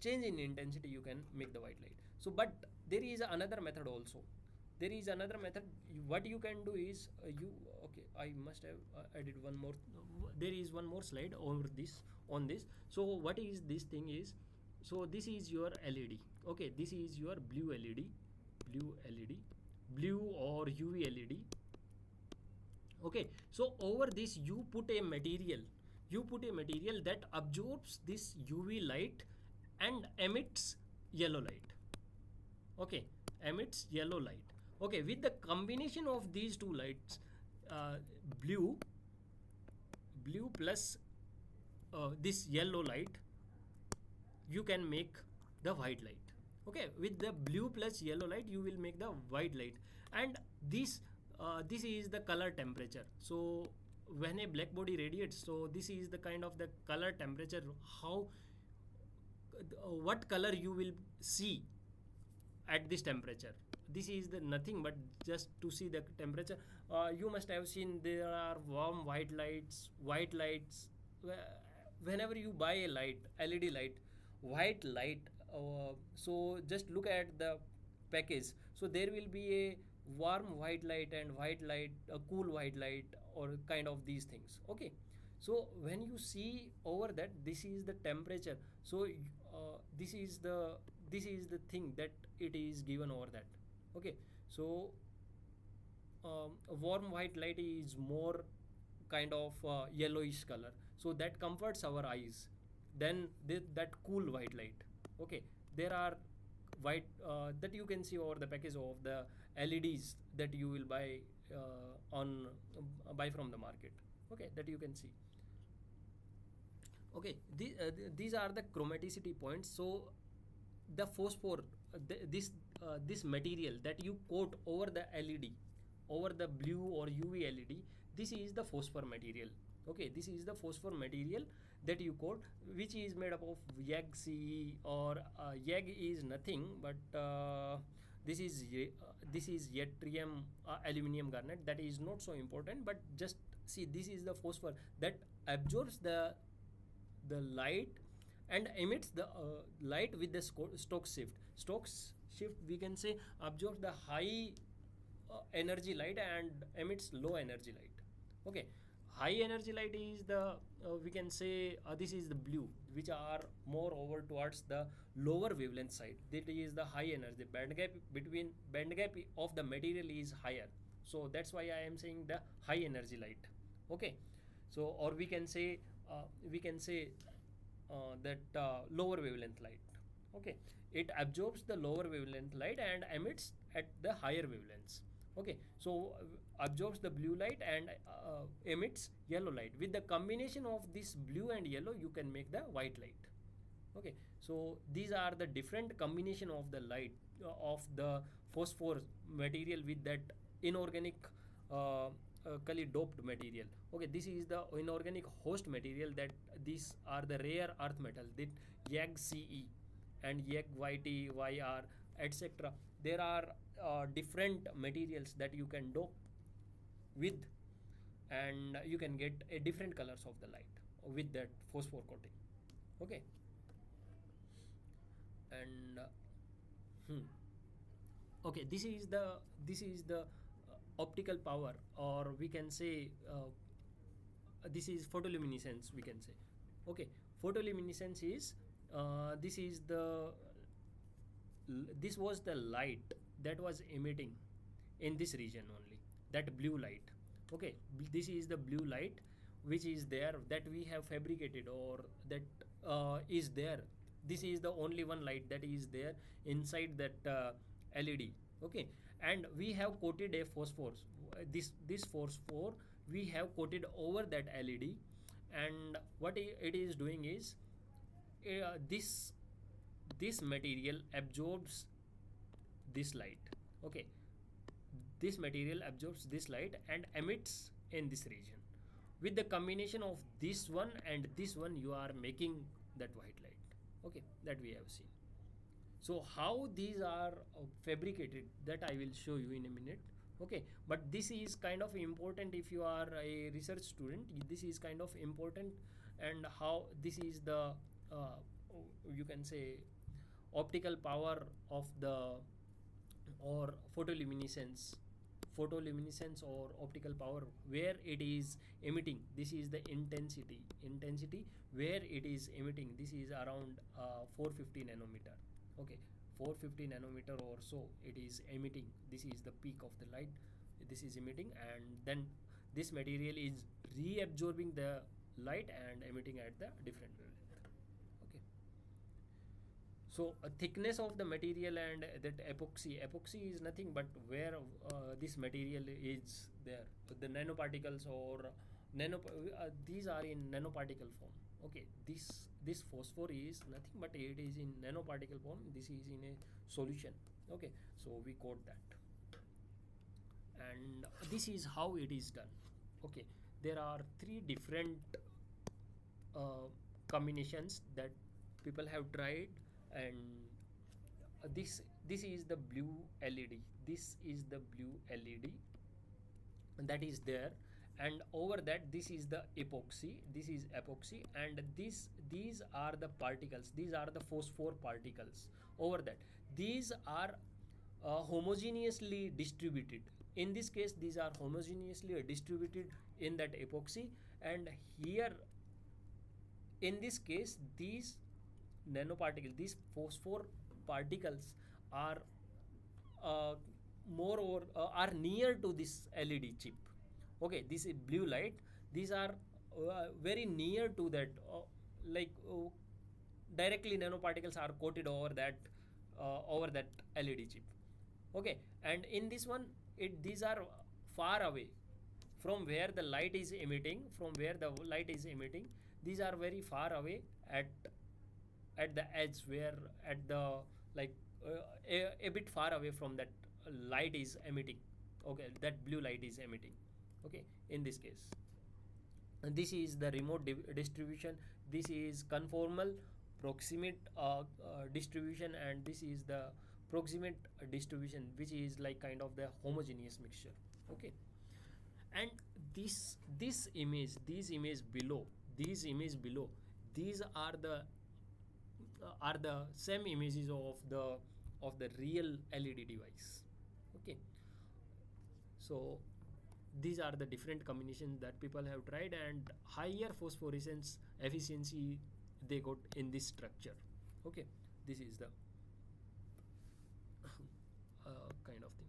change in intensity, you can make the white light. So but there is another method also. there is another method. What you can do is you okay, I must have added one more. There is one more slide over this on this. So what is this thing is, so this is your LED. Okay, this is your blue LED, blue LED, blue or UV LED. Okay, so over this you put a material, that absorbs this UV light and emits yellow light. Okay, emits yellow light. Okay, with the combination of these two lights, uh, blue plus this yellow light, you can make the white light. Okay, with the blue plus yellow light you will make the white light. And this is the color temperature. So when a black body radiates, so this is the kind of the color temperature, how what color you will see at this temperature. This is the nothing but just to see the temperature. You must have seen there are warm white lights. Whenever you buy a light, LED light, white light, so just look at the package. So there will be a warm white light and white light, a cool white light, or kind of these things. Okay, so when you see over that, this is the temperature. So this is the thing that it is given over that. Okay, so a warm white light is more kind of yellowish color, so that comforts our eyes. Then that cool white light. Okay, there are white that you can see over the package of the LEDs that you will on buy from the market. Okay, that you can see. Okay, these are the chromaticity points. So the phosphor, this material that you coat over the LED, over the blue or UV LED, this is the phosphor material. Okay, this is the phosphor material that you coat, which is made up of YAG-CE, or YAG is nothing but this is yttrium aluminum garnet. That is not so important, but just see, this is the phosphor that absorbs the light and emits the light with the Stokes shift. Stokes shift, we can say, absorbs the high energy light and emits low energy light. Okay, high energy light is the we can say this is the blue, which are more over towards the lower wavelength side. That is the high energy. Band gap of the material is higher, so that's why I am saying the high energy light. Okay, so or we can say that lower wavelength light. Okay, it absorbs the lower wavelength light and emits at the higher wavelengths. Okay, so absorbs the blue light and emits yellow light. With the combination of this blue and yellow, you can make the white light. Okay, so these are the different combination of the light of the phosphor material with that inorganic doped material. Okay, this is the inorganic host material, that these are the rare earth metal, that YAG-CE and YAG-YT, etc. There are different materials that you can dope with, and you can get a different colors of the light with that phosphor coating. Okay, and okay, this is the optical power, or we can say this is photoluminescence, we can say. Okay, photoluminescence is this was the light that was emitting in this region only, that blue light. Okay, this is the blue light which is there, that we have fabricated, or that is there. This is the only one light that is there inside that LED. Okay, and we have coated a phosphor. This phosphor we have coated over that LED, and what it is doing is this material absorbs this light. Okay, this material absorbs this light and emits in this region. With the combination of this one and this one, you are making that white light. Okay, that we have seen. So how these are fabricated, that I will show you in a minute. Okay, but this is kind of important if you are a research student. This is kind of important, and how this is the you can say optical power of the or photoluminescence or optical power where it is emitting. This is the intensity where it is emitting. This is around 450 nanometer. Okay, 450 nanometer or so it is emitting. This is the peak of the light. This is emitting, and then this material is reabsorbing the light and emitting at the different wavelength. Okay, so a thickness of the material and that epoxy is nothing but where this material is there, the nanoparticles or these are in nanoparticle form. Okay, this phosphor is nothing but it is in nanoparticle form. This is in a solution. Okay, so we quote that, and this is how it is done. Okay, there are three different uh, combinations that people have tried, and this is the blue LED. This is the blue LED that is there, and over that this is the epoxy. This is epoxy, and these are the particles. These are the phosphor particles. Over that, these are homogeneously distributed. In this case, these are homogeneously distributed in that epoxy, and here in this case these nanoparticles, these phosphor particles are uh, more or are near to this LED chip. Okay, this is blue light. These are very near to that, like directly nanoparticles are coated over that LED chip. Okay, and in this one, these are far away from where the light is emitting. From where the light is emitting, these are very far away at the edge, where at the like a bit far away from that light is emitting. Okay, that blue light is emitting. Okay, in this case, and this is the remote distribution. This is conformal proximate distribution, and this is the proximate distribution, which is like kind of the homogeneous mixture. Okay, and this image below, these are the same images of the real LED device. Okay, so these are the different combinations that people have tried, and higher phosphorescence efficiency they got in this structure. Okay, this is the kind of thing.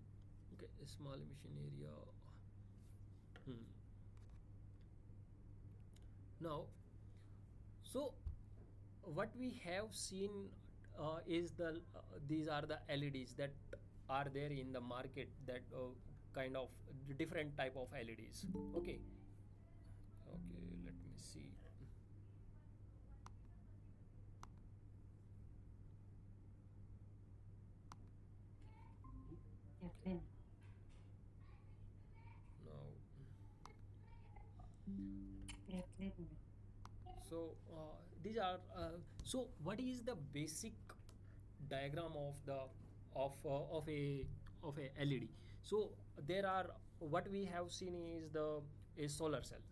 Okay, small emission area. Hmm. Now, so what we have seen is these are the LEDs that are there in the market, that kind of different type of LEDs. Okay, okay, let me see. Kathleen. Now, Kathleen. so these are so what is the basic diagram of the of a LED? So there are, what we have seen is the a solar cell,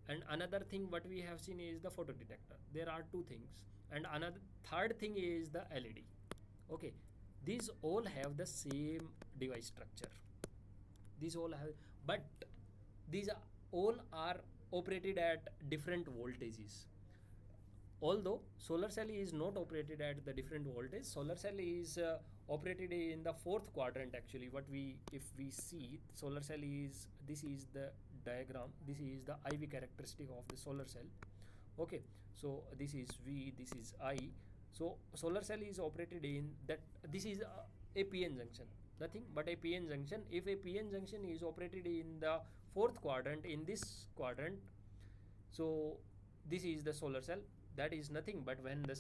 and another thing what we have seen is the photodetector. There are two things, and another third thing is the LED. Okay, these all have the same device structure. These all have, but these are, all are operated at different voltages. Although solar cell is not operated at the different voltage, solar cell is operated in the fourth quadrant. Actually, what we, if we see, solar cell is, this is the diagram, this is the IV characteristic of the solar cell. Okay, so this is V, this is I. So solar cell is operated in that, this is a PN junction, nothing but a PN junction. If a PN junction is operated in the fourth quadrant, in this quadrant, so this is the solar cell. That is nothing but when the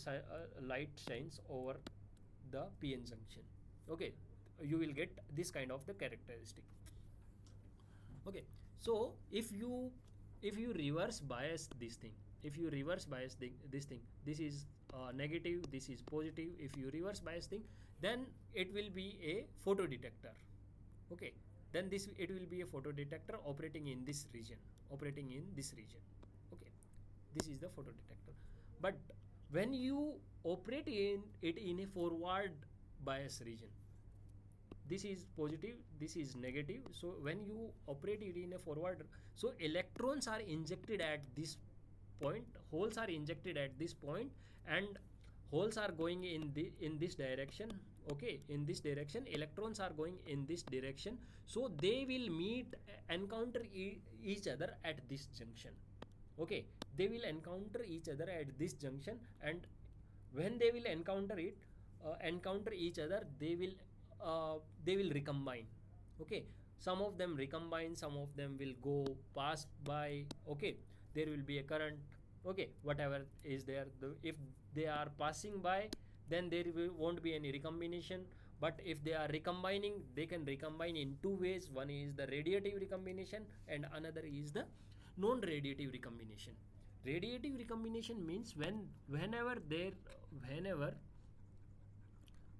light shines over the PN junction. Okay, you will get this kind of the characteristic. Okay, so if you reverse bias this thing, if you reverse bias this thing, this is negative, this is positive. If you reverse bias thing, then it will be a photo detector. Okay, then this, it will be a photo detector operating in this region, operating in this region. Okay, this is the photo detector. But when you operate in it in a forward bias region, this is positive, this is negative. So when you operate it in a forward, so electrons are injected at this point, holes are injected at this point, and holes are going in this direction. Okay, in this direction electrons are going in this direction, so they will meet, encounter each other at this junction. Okay, they will encounter each other at this junction, and when they will encounter each other, they will recombine. Okay, some of them recombine, some of them will go pass by. Okay, there will be a current. Okay, whatever is there, if they are passing by, then won't be any recombination. But if they are recombining, they can recombine in two ways. One is the radiative recombination and another is the non-radiative recombination. Radiative recombination means whenever.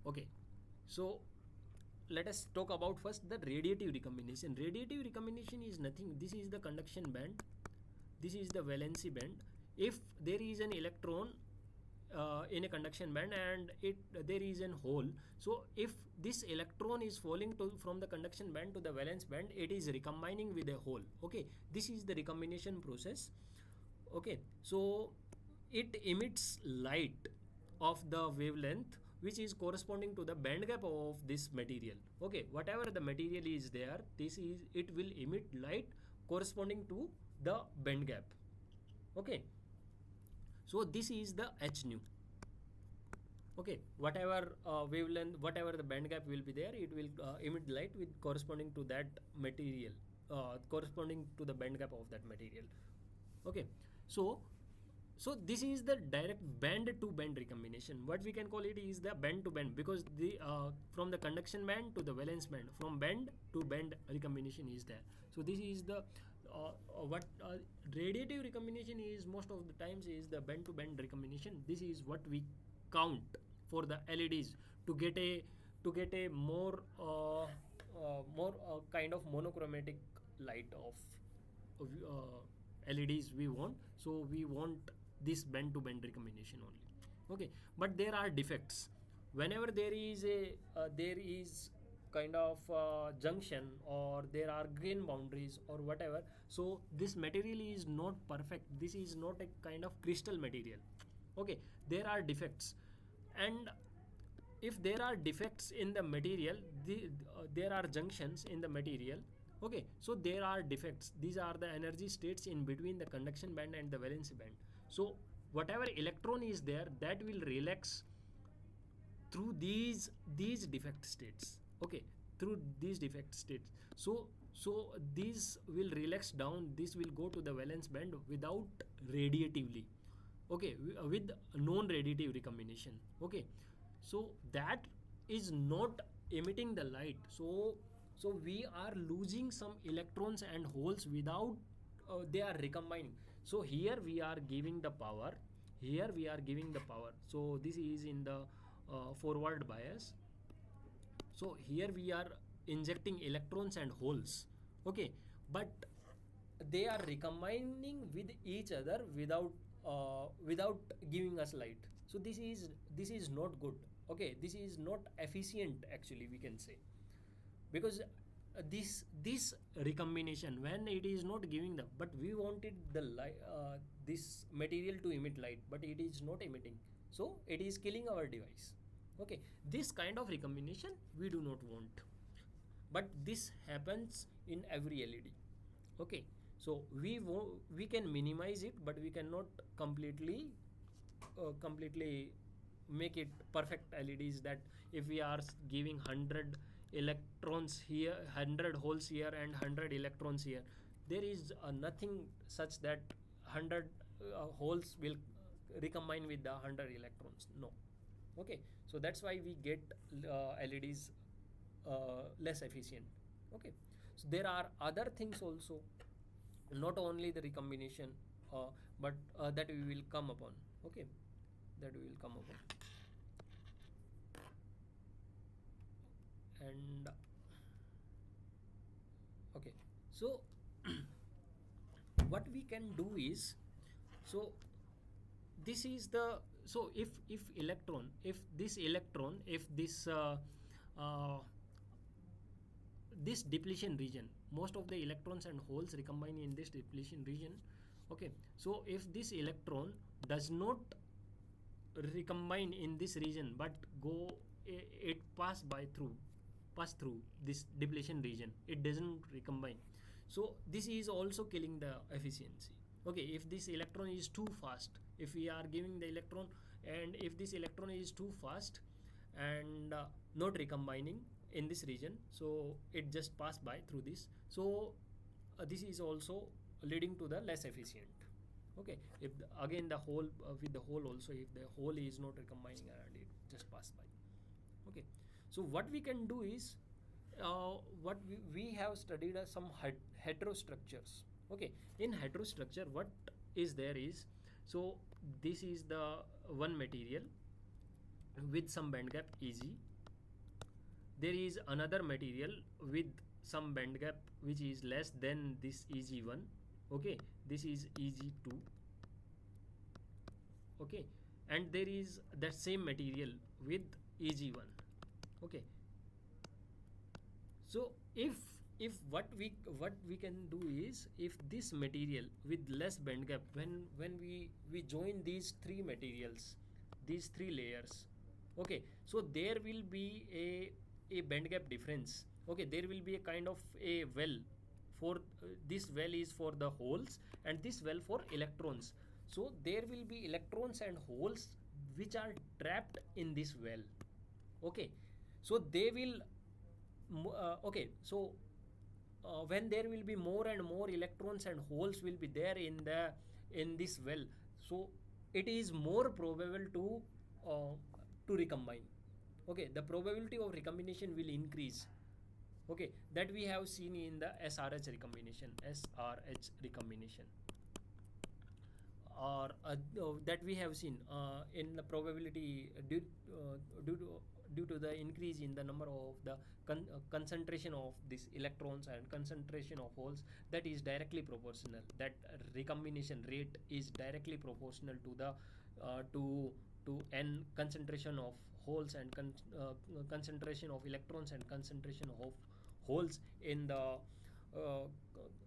Okay, so let us talk about first the radiative recombination. Radiative recombination is nothing, this is the conduction band, this is the valency band. If there is an electron in a conduction band and there is an hole, so if this electron is falling from the conduction band to the valence band, it is recombining with a hole. Okay, this is the recombination process. Okay, so it emits light of the wavelength which is corresponding to the band gap of this material. Okay, whatever the material is there, it will emit light corresponding to the band gap. Okay, so this is the h nu. Okay, whatever wavelength, whatever the band gap will be there, it will emit light with corresponding to that material, corresponding to the band gap of that material. Okay, so this is the direct band to band recombination. What we can call it is the band to band, because the from the conduction band to the valence band, from band to band recombination is there. So this is the what radiative recombination is, most of the times is the band to band recombination. This is what we count for the LEDs to get a more kind of monochromatic light of LEDs we want. So we want this band to band recombination only. Okay, but there are defects. Whenever there is kind of junction, or there are grain boundaries or whatever, so this material is not perfect, this is not a kind of crystal material. Okay, there are defects, and if there are defects in the material, there are junctions in the material. Okay, so there are defects, these are the energy states in between the conduction band and the valency band. So whatever electron is there, that will relax through these defect states. Okay, through these defect states, so these will relax down, this will go to the valence band without radiatively. Okay, with non-radiative recombination. Okay, so that is not emitting the light, so we are losing some electrons and holes without they are recombining. So here we are giving the power, so this is in the forward bias. So here we are injecting electrons and holes. Okay, but they are recombining with each other without giving us light. So this is not good. Okay, this is not efficient actually, we can say, because this recombination, when it is not giving the, but we wanted the light, this material to emit light, but it is not emitting, so it is killing our device. Okay, this kind of recombination we do not want, but this happens in every LED. Okay, so we can minimize it, but we cannot completely make it perfect LEDs, that if we are giving 100 electrons here, 100 holes here and 100 electrons here, there is nothing such that 100 holes will recombine with the 100 electrons. No. Okay, so that's why we get LEDs less efficient. Okay, so there are other things also, not only the recombination, but that we will come upon. Okay, that we will come upon. And okay, so what we can do is, so this is the, so if this electron, if this this depletion region, most of the electrons and holes recombine in this depletion region. Okay, so if this electron does not recombine in this region but it pass through this depletion region, it doesn't recombine, so this is also killing the efficiency. Okay, if this electron is too fast, if we are giving the electron and if this electron is too fast and not recombining in this region, so it just pass by through this, so this is also leading to the less efficient. Okay, if again the hole with the hole also, if the hole is not recombining and it just pass by. Okay, so what we can do is what we have studied some heterostructures. Okay, in heterostructure what is there is, so this is the one material with some band gap Eg, there is another material with some band gap which is less than this Eg1. Okay, this is Eg2. Okay, and there is that same material with Eg1. Okay, so if what we can do is, if this material with less band gap, when we join these three materials, these three layers, okay, so there will be a band gap difference. Okay, there will be a kind of a well for this well is for the holes and this well for electrons, so there will be electrons and holes which are trapped in this well. Okay, so they will okay, so when there will be more and more electrons and holes will be there in this well, so it is more probable to recombine. Okay, the probability of recombination will increase. Okay, that we have seen in the SRH recombination, or that we have seen in the probability due to due to the increase in the number of the concentration of these electrons and concentration of holes, that is directly proportional, that recombination rate is directly proportional to the to n concentration of holes and concentration of electrons and concentration of holes uh,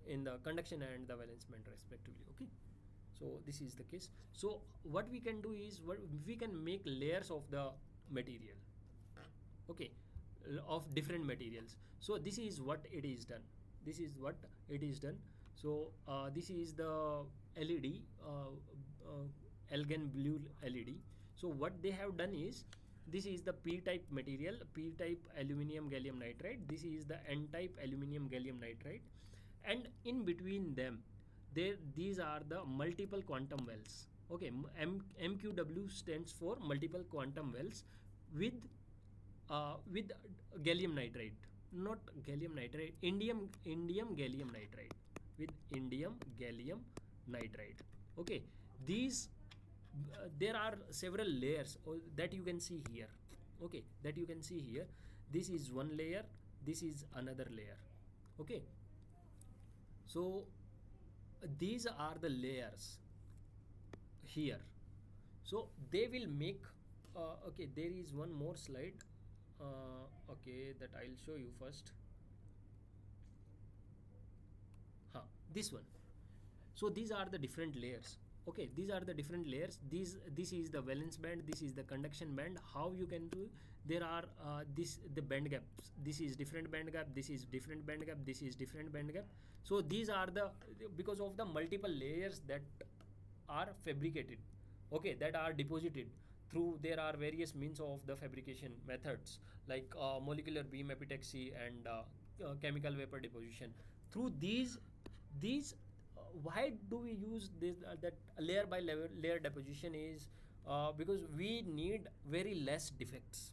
in the conduction and the valence band respectively. Okay, so this is the case. So what we can do is, what we can make layers of the material. Okay, of different materials, so this is what it is done, this is what it is done. So this is the LED, Elgin blue LED. So what they have done is, this is the P type material, P type aluminum gallium nitride, this is the N type aluminum gallium nitride, and in between them there these are the multiple quantum wells. Okay, MQW stands for multiple quantum wells with gallium nitride, not gallium nitride, indium gallium nitride, with indium gallium nitride. Okay, these there are several layers that you can see here. Okay, that you can see here, this is one layer, this is another layer. Okay, so these are the layers here, so they will make okay, there is one more slide, okay, that I'll show you first. This one. So these are the different layers. Okay, these are the different layers. This is the valence band, this is the conduction band. How you can do, there are the band gaps, this is different band gap, this is different band gap, this is different band gap. So these are the, because of the multiple layers that are fabricated, okay, that are deposited through, there are various means of the fabrication methods, like molecular beam epitaxy and chemical vapor deposition. Through these why do we use this that layer by layer deposition is because we need very less defects,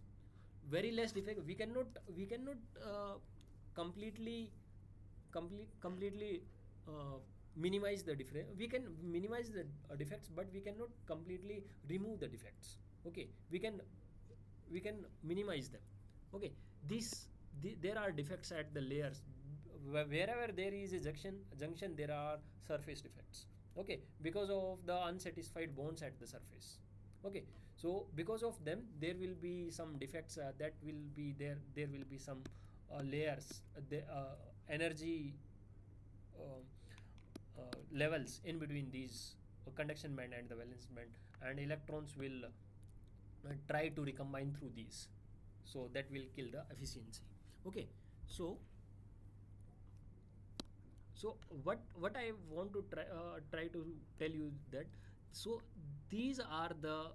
very less defect. We cannot completely minimize the difference. We can minimize the defects, but we cannot completely remove the defects. Okay, we can minimize them. Okay, there are defects at the layers. Wherever there is a junction, there are surface defects. Okay, because of the unsatisfied bonds at the surface. Okay, so because of them there will be some defects that will be there will be some layers, the energy uh, levels in between these conduction band and the valence band, and electrons will try to recombine through these, so that will kill the efficiency. Okay, so what I want to try to tell you that, so these are the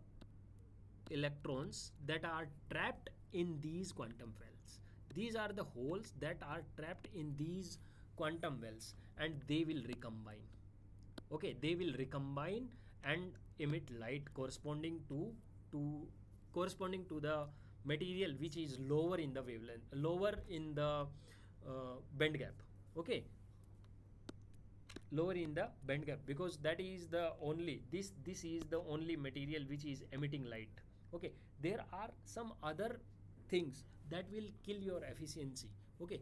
electrons that are trapped in these quantum wells. These are the holes that are trapped in these quantum wells, and they will recombine. Okay, they will recombine and emit light to corresponding to the material which is lower in the wavelength, lower in the band gap. Okay, lower in the band gap, because that is the only, this is the only material which is emitting light. Okay, there are some other things that will kill your efficiency. Okay,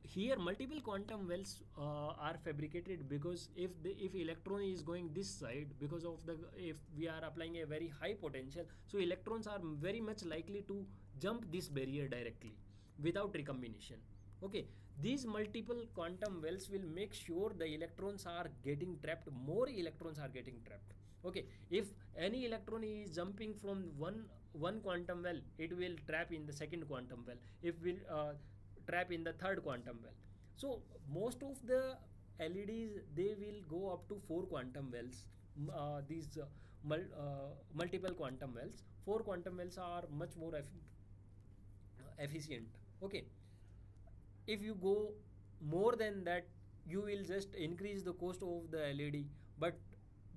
here multiple quantum wells are fabricated, because if electron is going this side, because of the, if we are applying a very high potential, so electrons are very much likely to jump this barrier directly without recombination. Okay, these multiple quantum wells will make sure the electrons are getting trapped, more electrons are getting trapped. Okay, if any electron is jumping from one quantum well, it will trap in the second quantum well, if will trap in the third quantum well. So most of the LEDs, they will go up to four quantum wells. These multiple quantum wells, four quantum wells are much more efficient. Okay, if you go more than that, you will just increase the cost of the LED, but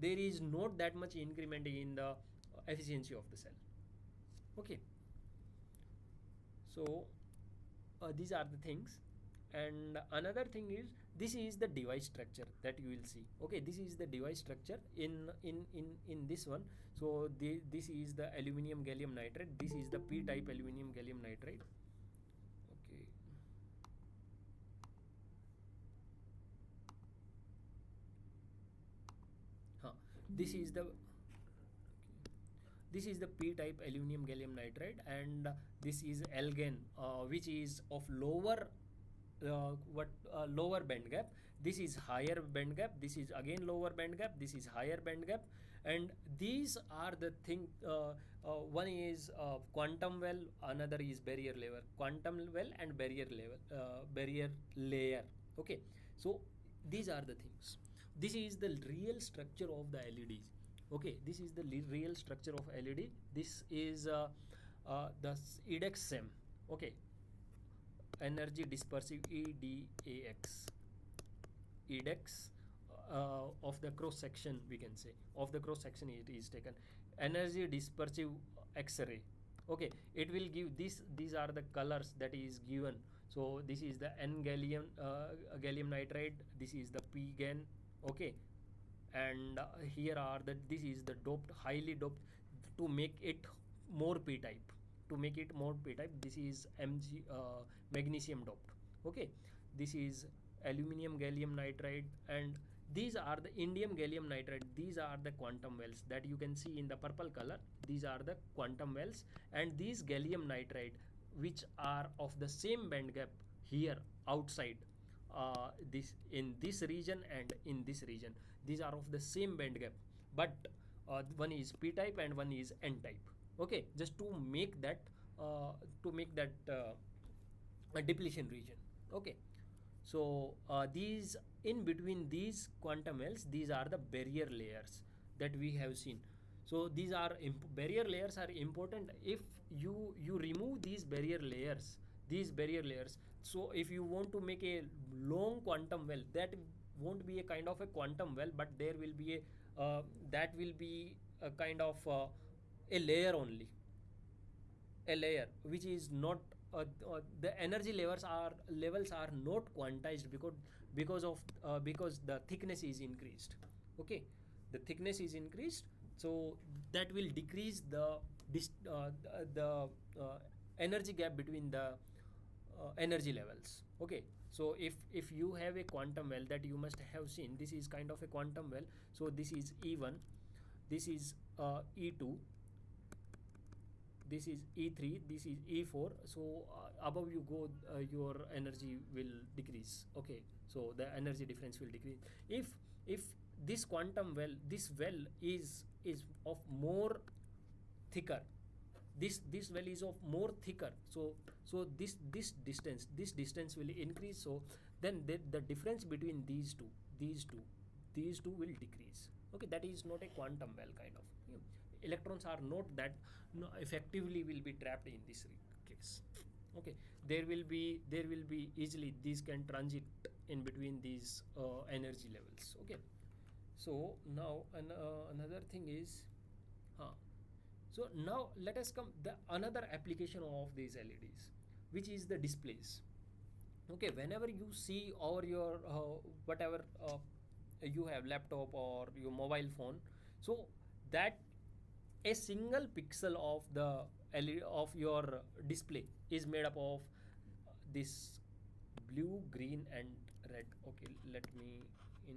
there is not that much increment in the efficiency of the cell. Okay, so these are the things. And another thing is, this is the device structure that you will see. Okay, this is the device structure in this one. So this is the aluminum gallium nitride, this is the p type aluminum gallium nitride. Okay, huh. this is the this is the p-type aluminum gallium nitride, and this is algan, which is of lower band gap. This is higher band gap, this is again lower band gap, this is higher band gap. And these are the thing, one is quantum well, another is barrier layer, quantum well and barrier layer. Okay, so these are the things. This is the real structure of the LEDs. Okay, this is the real structure of LED. This is the EDAX SEM. Okay, energy dispersive, EDAX, EDAX, of the cross section, we can say, of the cross section it is taken, energy dispersive X-ray. Okay, it will give this, these are the colors that is given. So this is the N gallium gallium nitride, this is the P GaN. Okay, and here are the, this is the doped, highly doped, to make it more p type, to make it more p type, this is Mg magnesium doped. Okay, this is aluminum gallium nitride, and these are the indium gallium nitride. These are the quantum wells that you can see in the purple color, these are the quantum wells. And these gallium nitride, which are of the same band gap here outside, this in this region and in this region, these are of the same band gap, but one is p type and one is n type. Okay, just to make that a depletion region. Okay, so these, in between these quantum wells, these are the barrier layers that we have seen. So these are barrier layers are important. If you remove these barrier layers, so if you want to make a long quantum well, that won't be a kind of a quantum well, but there will be a that will be a kind of a layer only, a layer which is not the energy levels are not quantized, because the thickness is increased. Okay, the thickness is increased, so that will decrease the energy gap between the energy levels. Okay, so if you have a quantum well that you must have seen, this is kind of a quantum well. So this is E1, this is E2, this is E3, this is E4. So above you go, your energy will decrease. Okay, so the energy difference will decrease. If this quantum well, this well is of more thicker, this well is of more thicker, so this distance will increase. So then the difference between these two will decrease. Okay, that is not a quantum well kind of. Electrons are not that, no, effectively will be trapped in this case. Okay, there will be easily these can transit in between these energy levels. Okay, so now another thing is, huh, so now let us come the another application of these LEDs, which is the displays. Okay, whenever you see or your whatever you have laptop or your mobile phone, so that a single pixel of the LED of your display is made up of this blue, green and red. Okay, let me in.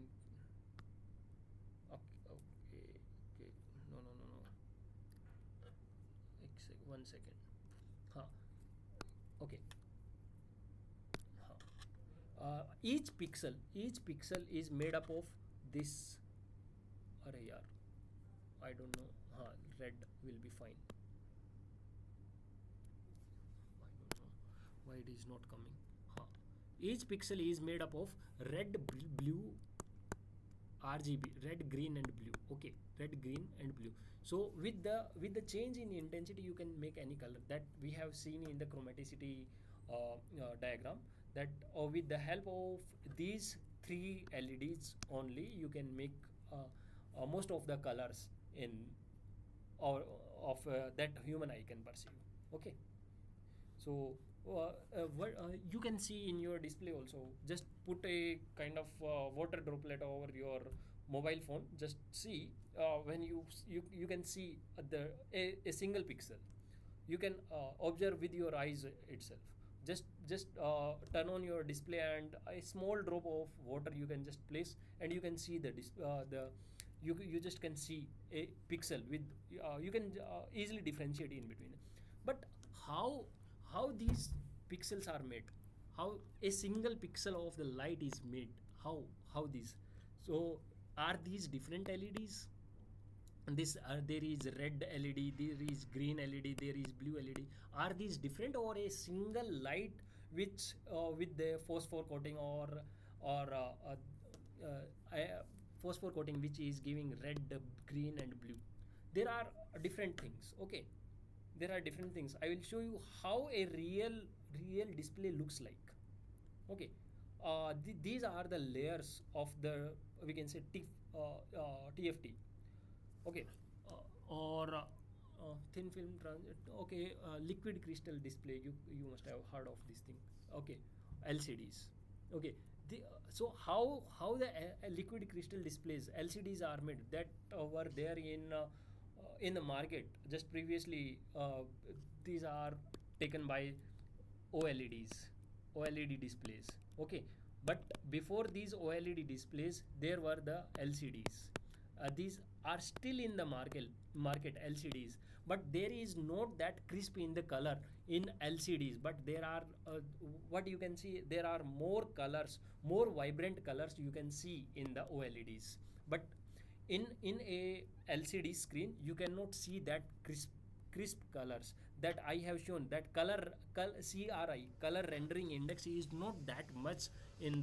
Okay, okay, okay. No, no, no, no. 1 second. Huh. Okay. Huh. Each pixel is made up of this. Array yaar, I don't know. Huh, red will be fine. I don't know why it is not coming. Huh. Each pixel is made up of red, blue, RGB, red, green, and blue. Okay, red, green, and blue. So with the change in intensity, you can make any color that we have seen in the chromaticity diagram. That with the help of these three LEDs only, you can make most of the colors in or of that human eye can perceive. Okay, so what you can see in your display also, just put a kind of water droplet over your mobile phone. Just see when you can see a single pixel. You can observe with your eyes itself. Just turn on your display and a small drop of water you can just place, and you can see the you just can see a pixel with you can easily differentiate in between. But how how these pixels are made, how a single pixel of the light is made, how these, so are these different LEDs? And this there is red LED, there is green LED, there is blue LED. Are these different, or a single light which with the phosphor coating or phosphor coating which is giving red, green and blue? There are different things. Okay, there are different things. I will show you how a real display looks like. Okay, these are the layers of the, we can say, TFT. Okay, or thin film transit. Okay, liquid crystal display, you must have heard of this thing. Okay, LCDs. Okay, so how the liquid crystal displays LCDs are made, that were there in the market just previously. These are taken by OLEDs, OLED displays. Okay, but before these OLED displays, there were the LCDs. These are still in the market LCDs, but there is not that crisp in the color in LCDs. But there are what you can see, there are more colors, more vibrant colors you can see in the OLEDs. But in a LCD screen, you cannot see that crisp colors that I have shown. That CRI, color rendering index, is not that much in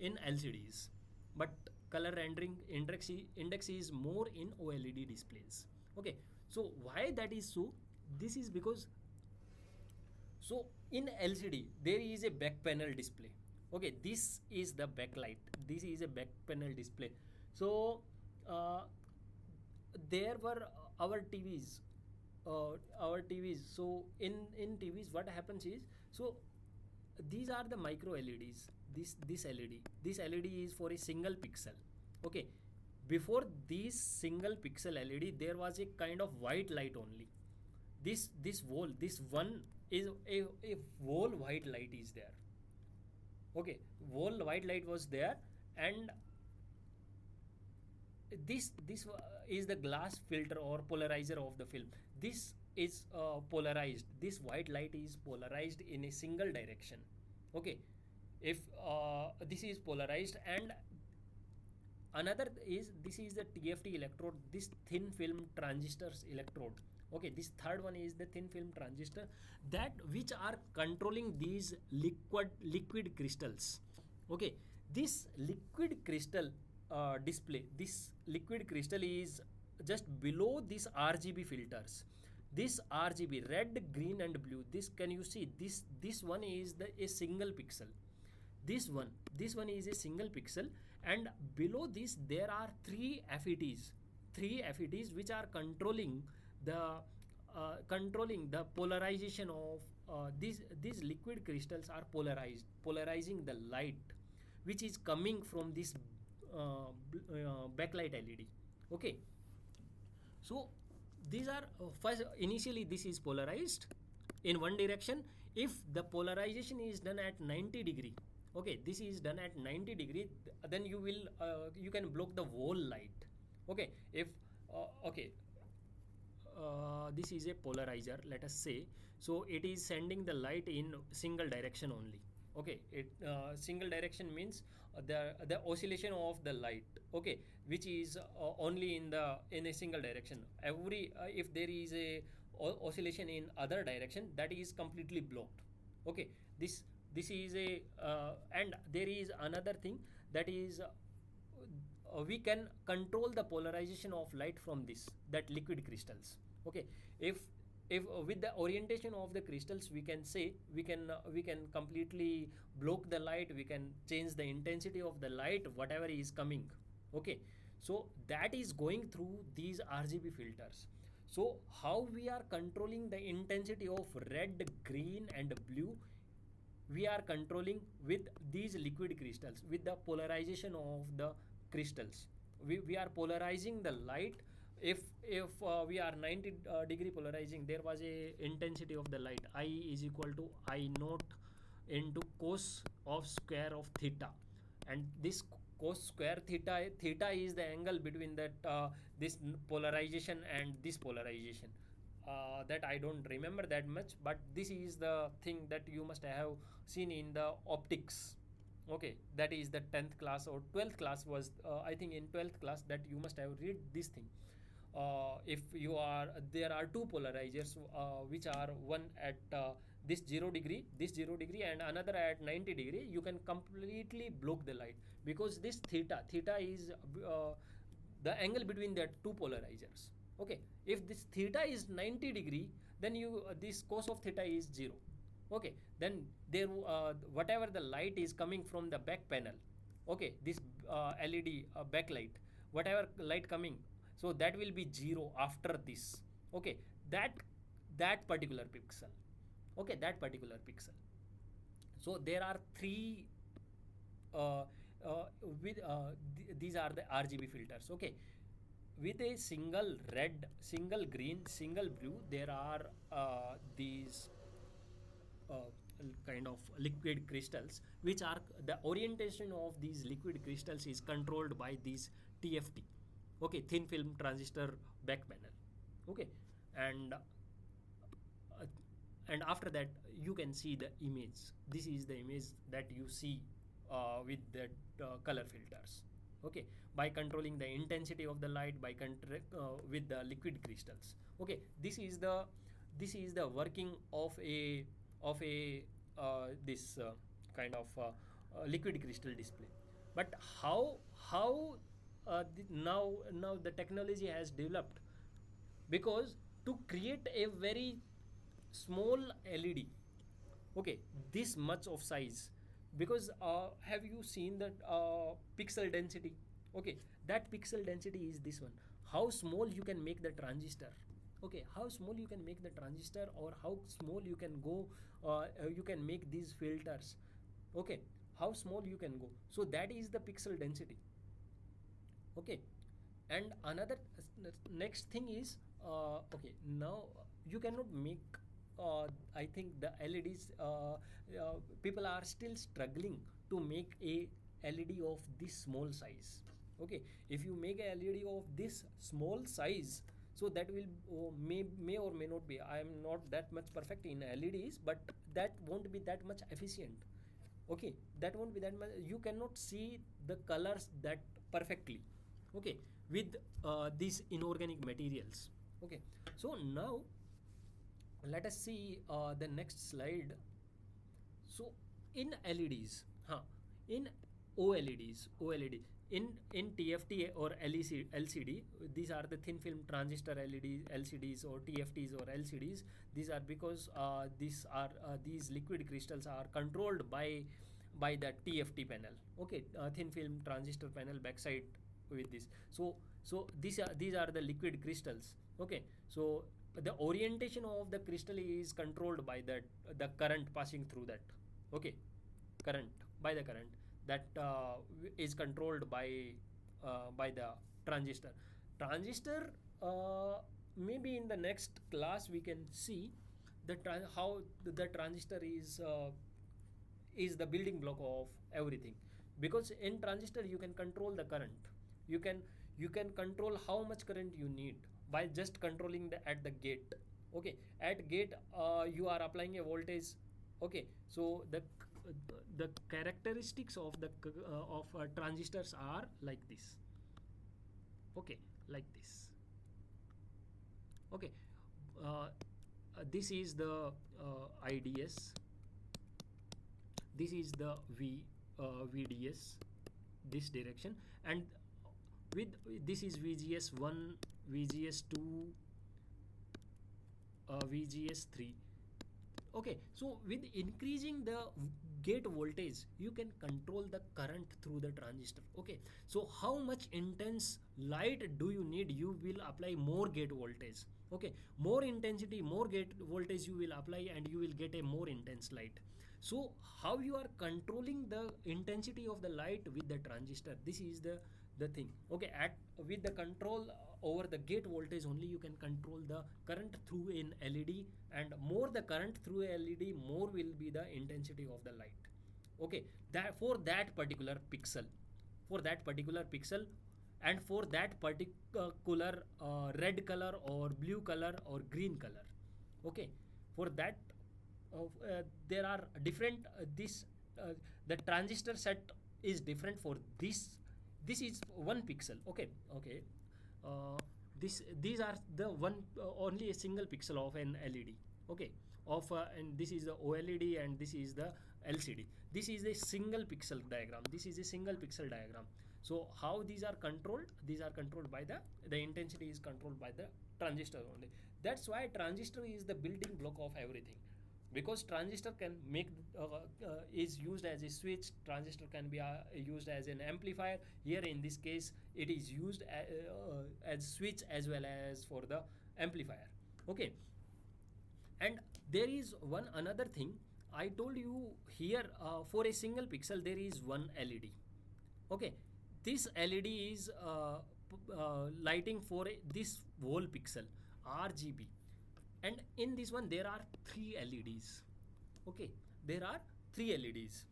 LCDs, but color rendering index is more in OLED displays. Okay, so why that is so? This is because, so in LCD there is a back panel display. Okay, this is the backlight, this is a back panel display. So uh, there were our TVs, so in TVs what happens is, so these are the micro LEDs. This LED is for a single pixel. Okay, before this single pixel LED, there was a kind of white light only. This wall, this one is a wall white light is there. Okay, wall white light was there, and this is the glass filter or polarizer of the film. This is polarized. This white light is polarized in a single direction. Okay, if this is polarized, and another is this is the TFT electrode, this thin film transistors electrode. Okay, this third one is the thin film transistor, that which are controlling these liquid crystals. Okay, this liquid crystal display, this liquid crystal is just below this RGB filters. This RGB, red, green and blue, this can you see, this one is the a single pixel. This one is a single pixel, and below this there are three FETs which are controlling the polarization of these liquid crystals are polarizing the light which is coming from this backlight LED. Okay, so these are first, initially this is polarized in one direction. If the polarization is done at 90 degree, okay, this is done at 90 degree, then you can block the whole light. Okay, if okay, this is a polarizer, let us say. So it is sending the light in single direction only. Okay, it single direction means the oscillation of the light. Okay, which is only in a single direction. Every if there is a oscillation in other direction, that is completely blocked. Okay, this is a and there is another thing, that is we can control the polarization of light from this, that liquid crystals. Okay, if with the orientation of the crystals, we can say we can completely block the light, we can change the intensity of the light whatever is coming. Okay, so that is going through these RGB filters. So how we are controlling the intensity of red, green and blue? We are controlling with these liquid crystals, with the polarization of the crystals. We are polarizing the light. If we are 90 degree polarizing, there was a intensity of the light, I is equal to I naught into cos of square of theta, and this cos square theta is the angle between that this polarization and this polarization. That I don't remember that much, but this is the thing that you must have seen in the optics. Okay, that is the 10th class or 12th class was, I think in 12th class, that you must have read this thing. If you are there are two polarizers which are one at this 0 degree and another at 90 degree, you can completely block the light, because this theta is the angle between the two polarizers. Okay, if this theta is 90 degree, then you this cos of theta is 0. Okay, then there whatever the light is coming from the back panel, okay, this LED backlight, whatever light coming, so that will be 0 after this. Okay, that that particular pixel. Okay, that particular pixel. So there are three uh, uh, with these are the RGB filters. Okay, with a single red, single green, single blue, there are these uh, kind of liquid crystals, which are the orientation of these liquid crystals is controlled by these TFT. Okay, thin film transistor back panel. Okay, and after that you can see the image. This is the image that you see with the color filters. Okay, by controlling the intensity of the light with the liquid crystals. Okay, this is the working of a this kind of liquid crystal display. But how now the technology has developed, because to create a very small LED, okay, this much of size, because have you seen that pixel density? Okay, that pixel density is this one. How small you can make the transistor? Okay, how small you can make the transistor, or how small you can go you can make these filters. Okay, how small you can go, so that is the pixel density. Okay, and another next thing is okay, now you cannot make I think the LEDs people are still struggling to make a LED of this small size. Okay, if you make a LED of this small size, So that will may or may not be, I am not that much perfect in LEDs, but that won't be that much efficient. Okay, that won't be that much, you cannot see the colors that perfectly, okay, with these inorganic materials. Okay, so now let us see the next slide. So in LEDs, in OLED, in TFT or LCD, these are the thin film transistor LED LCDs or TFTs or LCDs. These are because these liquid crystals are controlled by the TFT panel. Okay, thin film transistor panel backside with this. So these are the liquid crystals. Okay, so the orientation of the crystal is controlled by the current passing through that. Okay, current, by the current that is controlled by the transistor. Maybe in the next class we can see how the transistor is the building block of everything, because in transistor you can control the current. You can control how much current you need by just controlling the at the gate. Okay, at gate you are applying a voltage. Okay, so the characteristics of the transistors are like this. Okay, like this. Okay, this is the IDS, this is the VDS, this direction, and with this is VGS1, VGS2, VGS3. Okay, so with increasing the gate voltage you can control the current through the transistor. Okay, so how much intense light do you need, you will apply more gate voltage. Okay, more intensity, more gate voltage you will apply, and you will get a more intense light. So how you are controlling the intensity of the light with the transistor, this is the thing. Okay, at with the control over the gate voltage only you can control the current through an LED, and more the current through a LED, more will be the intensity of the light. Okay, that for that particular pixel, for that particular pixel, and for that particular red color or blue color or green color. Okay, for that there are different the transistor set is different for this is one pixel. Okay, okay, these are the one only a single pixel of an LED. Okay, of and this is the OLED and this is the LCD. This is a single pixel diagram, this is a single pixel diagram. So how these are controlled, these are controlled by the intensity is controlled by the transistor only. That's why transistor is the building block of everything, because transistor can make is used as a switch, transistor can be used as an amplifier. Here in this case it is used as switch as well as for the amplifier. Okay, and there is one another thing I told you here, for a single pixel there is one LED. Okay, this LED is lighting for this whole pixel, RGB, and in this one there are three LEDs. Okay, there are three LEDs.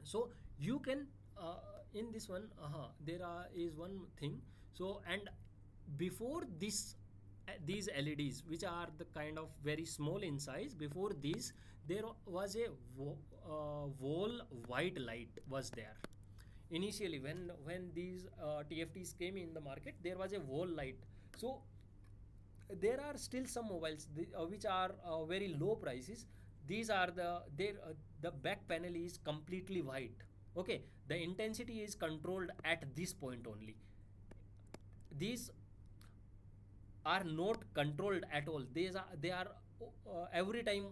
So you can in this one there is one thing. So and before this these LEDs, which are the kind of very small in size, before this there was a whole white light was there. Initially when these TFTs came in the market, there was a whole light. So there are still some mobiles which are very low prices. These are the back panel is completely white. Okay, the intensity is controlled at this point only. These are not controlled at all, they are every time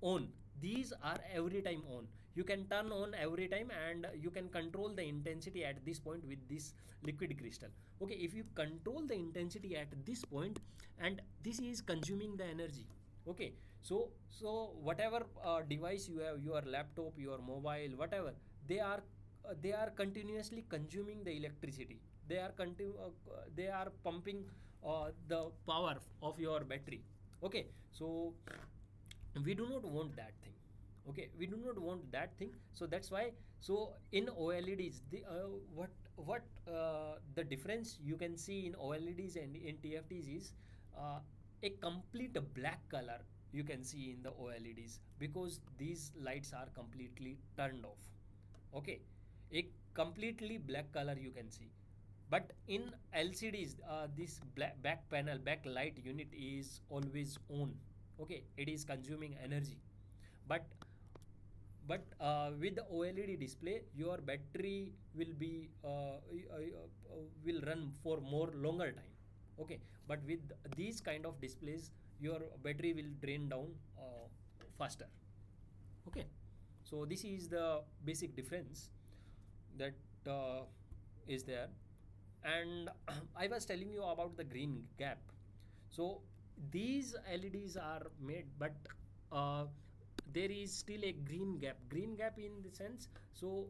on. These are every time on, you can turn on every time, and you can control the intensity at this point with this liquid crystal. Okay, if you control the intensity at this point, and this is consuming the energy. Okay, so whatever device you have, your laptop, your mobile, whatever, they are continuously consuming the electricity. They are pumping the power of your battery. Okay, so we do not want that thing. Okay, we do not want that thing. So that's why, so in OLEDs, what the difference you can see in OLEDs and in TFTs is uh, a complete black color you can see in the OLEDs because these lights are completely turned off. Okay, a completely black color you can see, but in LCDs this black back panel back light unit is always on. Okay, it is consuming energy, but with the OLED display your battery will be will run for more longer time. Okay, but with these kind of displays your battery will drain down faster. Okay, so this is the basic difference that is there. And I was telling you about the green gap. So these LEDs are made, but uh, there is still a green gap in the sense, so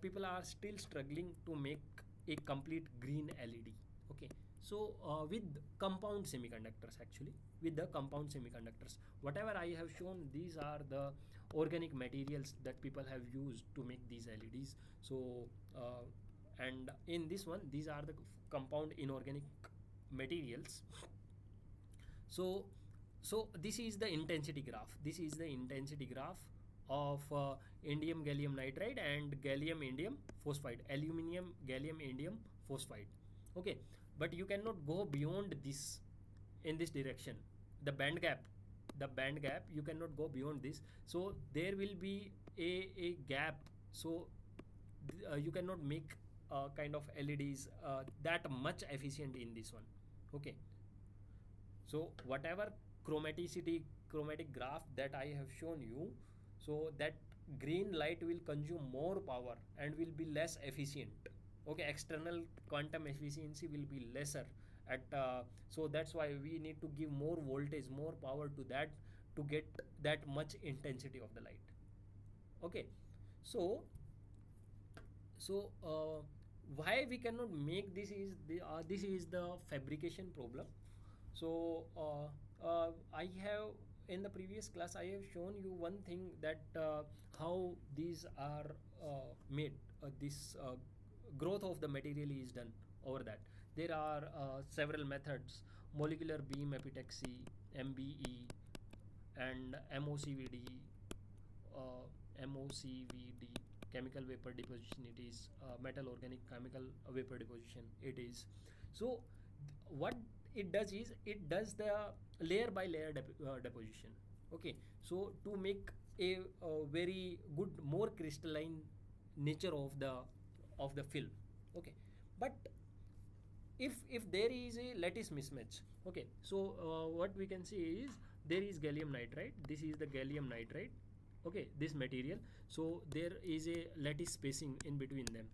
people are still struggling to make a complete green LED. Okay, so with compound semiconductors, actually with the compound semiconductors, whatever I have shown, these are the organic materials that people have used to make these LEDs. So and in this one, these are the compound inorganic materials. So this is the intensity graph. This is the intensity graph of indium gallium nitride and gallium indium phosphide, aluminum gallium indium phosphide. Okay, but you cannot go beyond this in this direction. The band gap, you cannot go beyond this. So there will be a gap. So you cannot make kind of LEDs that much efficient in this one. Okay, so whatever chromatic graph that I have shown you, so that green light will consume more power and will be less efficient. Okay, external quantum efficiency will be lesser at so that's why we need to give more voltage, more power to that to get that much intensity of the light. Okay, so why we cannot make this is the fabrication problem. So I have in the previous class I have shown you one thing that how these are made. This growth of the material is done over that. There are several methods: molecular beam epitaxy, MBE, and MOCVD. MOCVD, chemical vapor deposition. It is metal organic chemical vapor deposition. It is so. What it does is it does the layer by layer deposition. Okay, so to make a very good, more crystalline nature of the film. Okay, but if there is a lattice mismatch. Okay, so what we can see is there is gallium nitride. This is the gallium nitride. Okay, this material. So there is a lattice spacing in between them.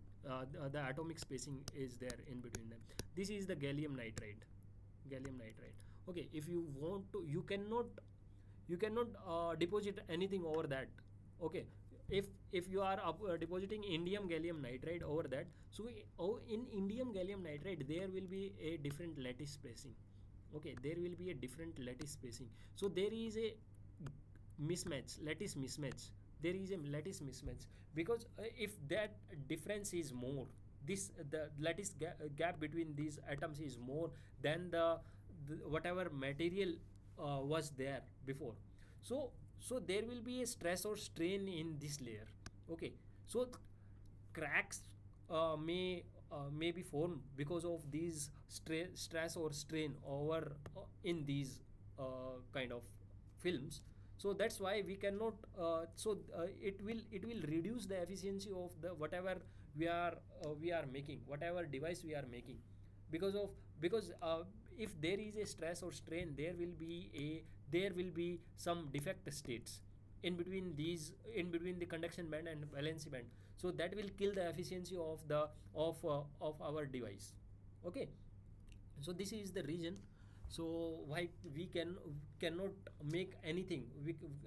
The atomic spacing is there in between them. This is the gallium nitride. Okay, if you want to, you cannot deposit anything over that. Okay, if you are depositing indium gallium nitride over that, so in indium gallium nitride there will be a different lattice spacing. Okay, there will be a different lattice spacing. So there is a lattice mismatch. There is a lattice mismatch because if that difference is more, the lattice gap between these atoms is more than the whatever material was there before. So there will be a stress or strain in this layer. Okay, so cracks may be formed because of these stress or strain over in these kind of films. So that's why we cannot it will reduce the efficiency of the whatever we are making, whatever device we are making, because if there is a stress or strain, there will be some defect states in between the conduction band and valency band. So that will kill the efficiency of our device. Okay, so this is the reason. So why we cannot make anything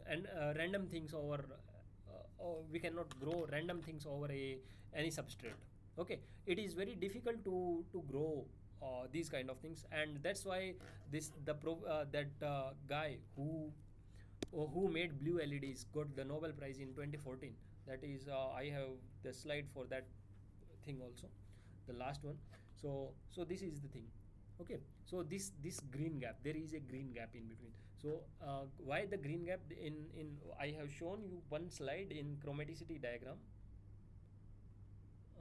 and random things over or we cannot grow random things over any substrate. Okay, it is very difficult to grow these kind of things, and that's why that guy who made blue LEDs got the Nobel Prize in 2014. That is I have the slide for that thing also, the last one. So this is the thing. Okay, so this green gap, there is a green gap in between. So why the green gap? In I have shown you one slide in chromaticity diagram.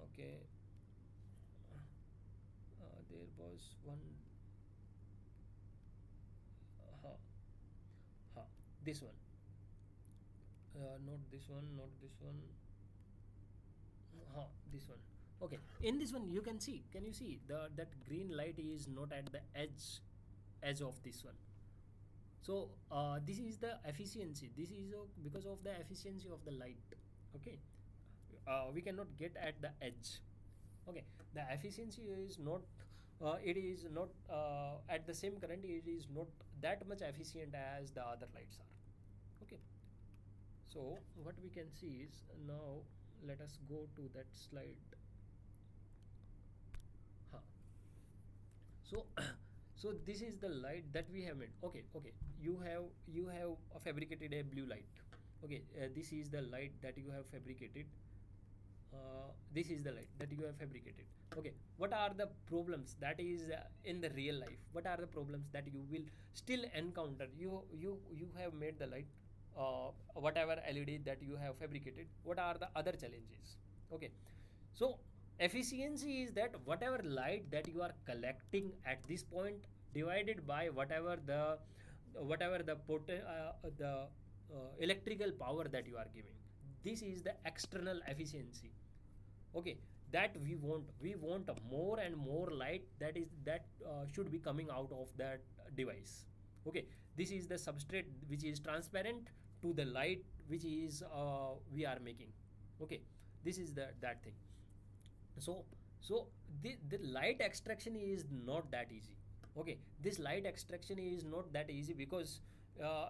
Okay, there was one. uh, this one, not this one, not this one. This one. Okay, in this one you can see, can you see the that green light is not at the edge of this one. So this is the efficiency, this is because of the efficiency of the light. Okay, we cannot get at the edge. Okay, the efficiency is not, it is not at the same current, it is not that much efficient as the other lights are. Okay, so what we can see is, now let us go to that slide. Huh. So so this is the light that we have made. Okay, okay, you have fabricated a blue light. Okay, this is the light that you have fabricated. This is the light that you have fabricated. Okay, what are the problems that is in the real life? What are the problems that you will still encounter? You have made the light, whatever LED that you have fabricated. What are the other challenges? Okay, so efficiency is that whatever light that you are collecting at this point divided by whatever the electrical power that you are giving. This is the external efficiency. Okay, that we want more and more light that should be coming out of that device. Okay, this is the substrate which is transparent to the light which is we are making. Okay, this is that thing. So the light extraction is not that easy. Okay, this light extraction is not that easy because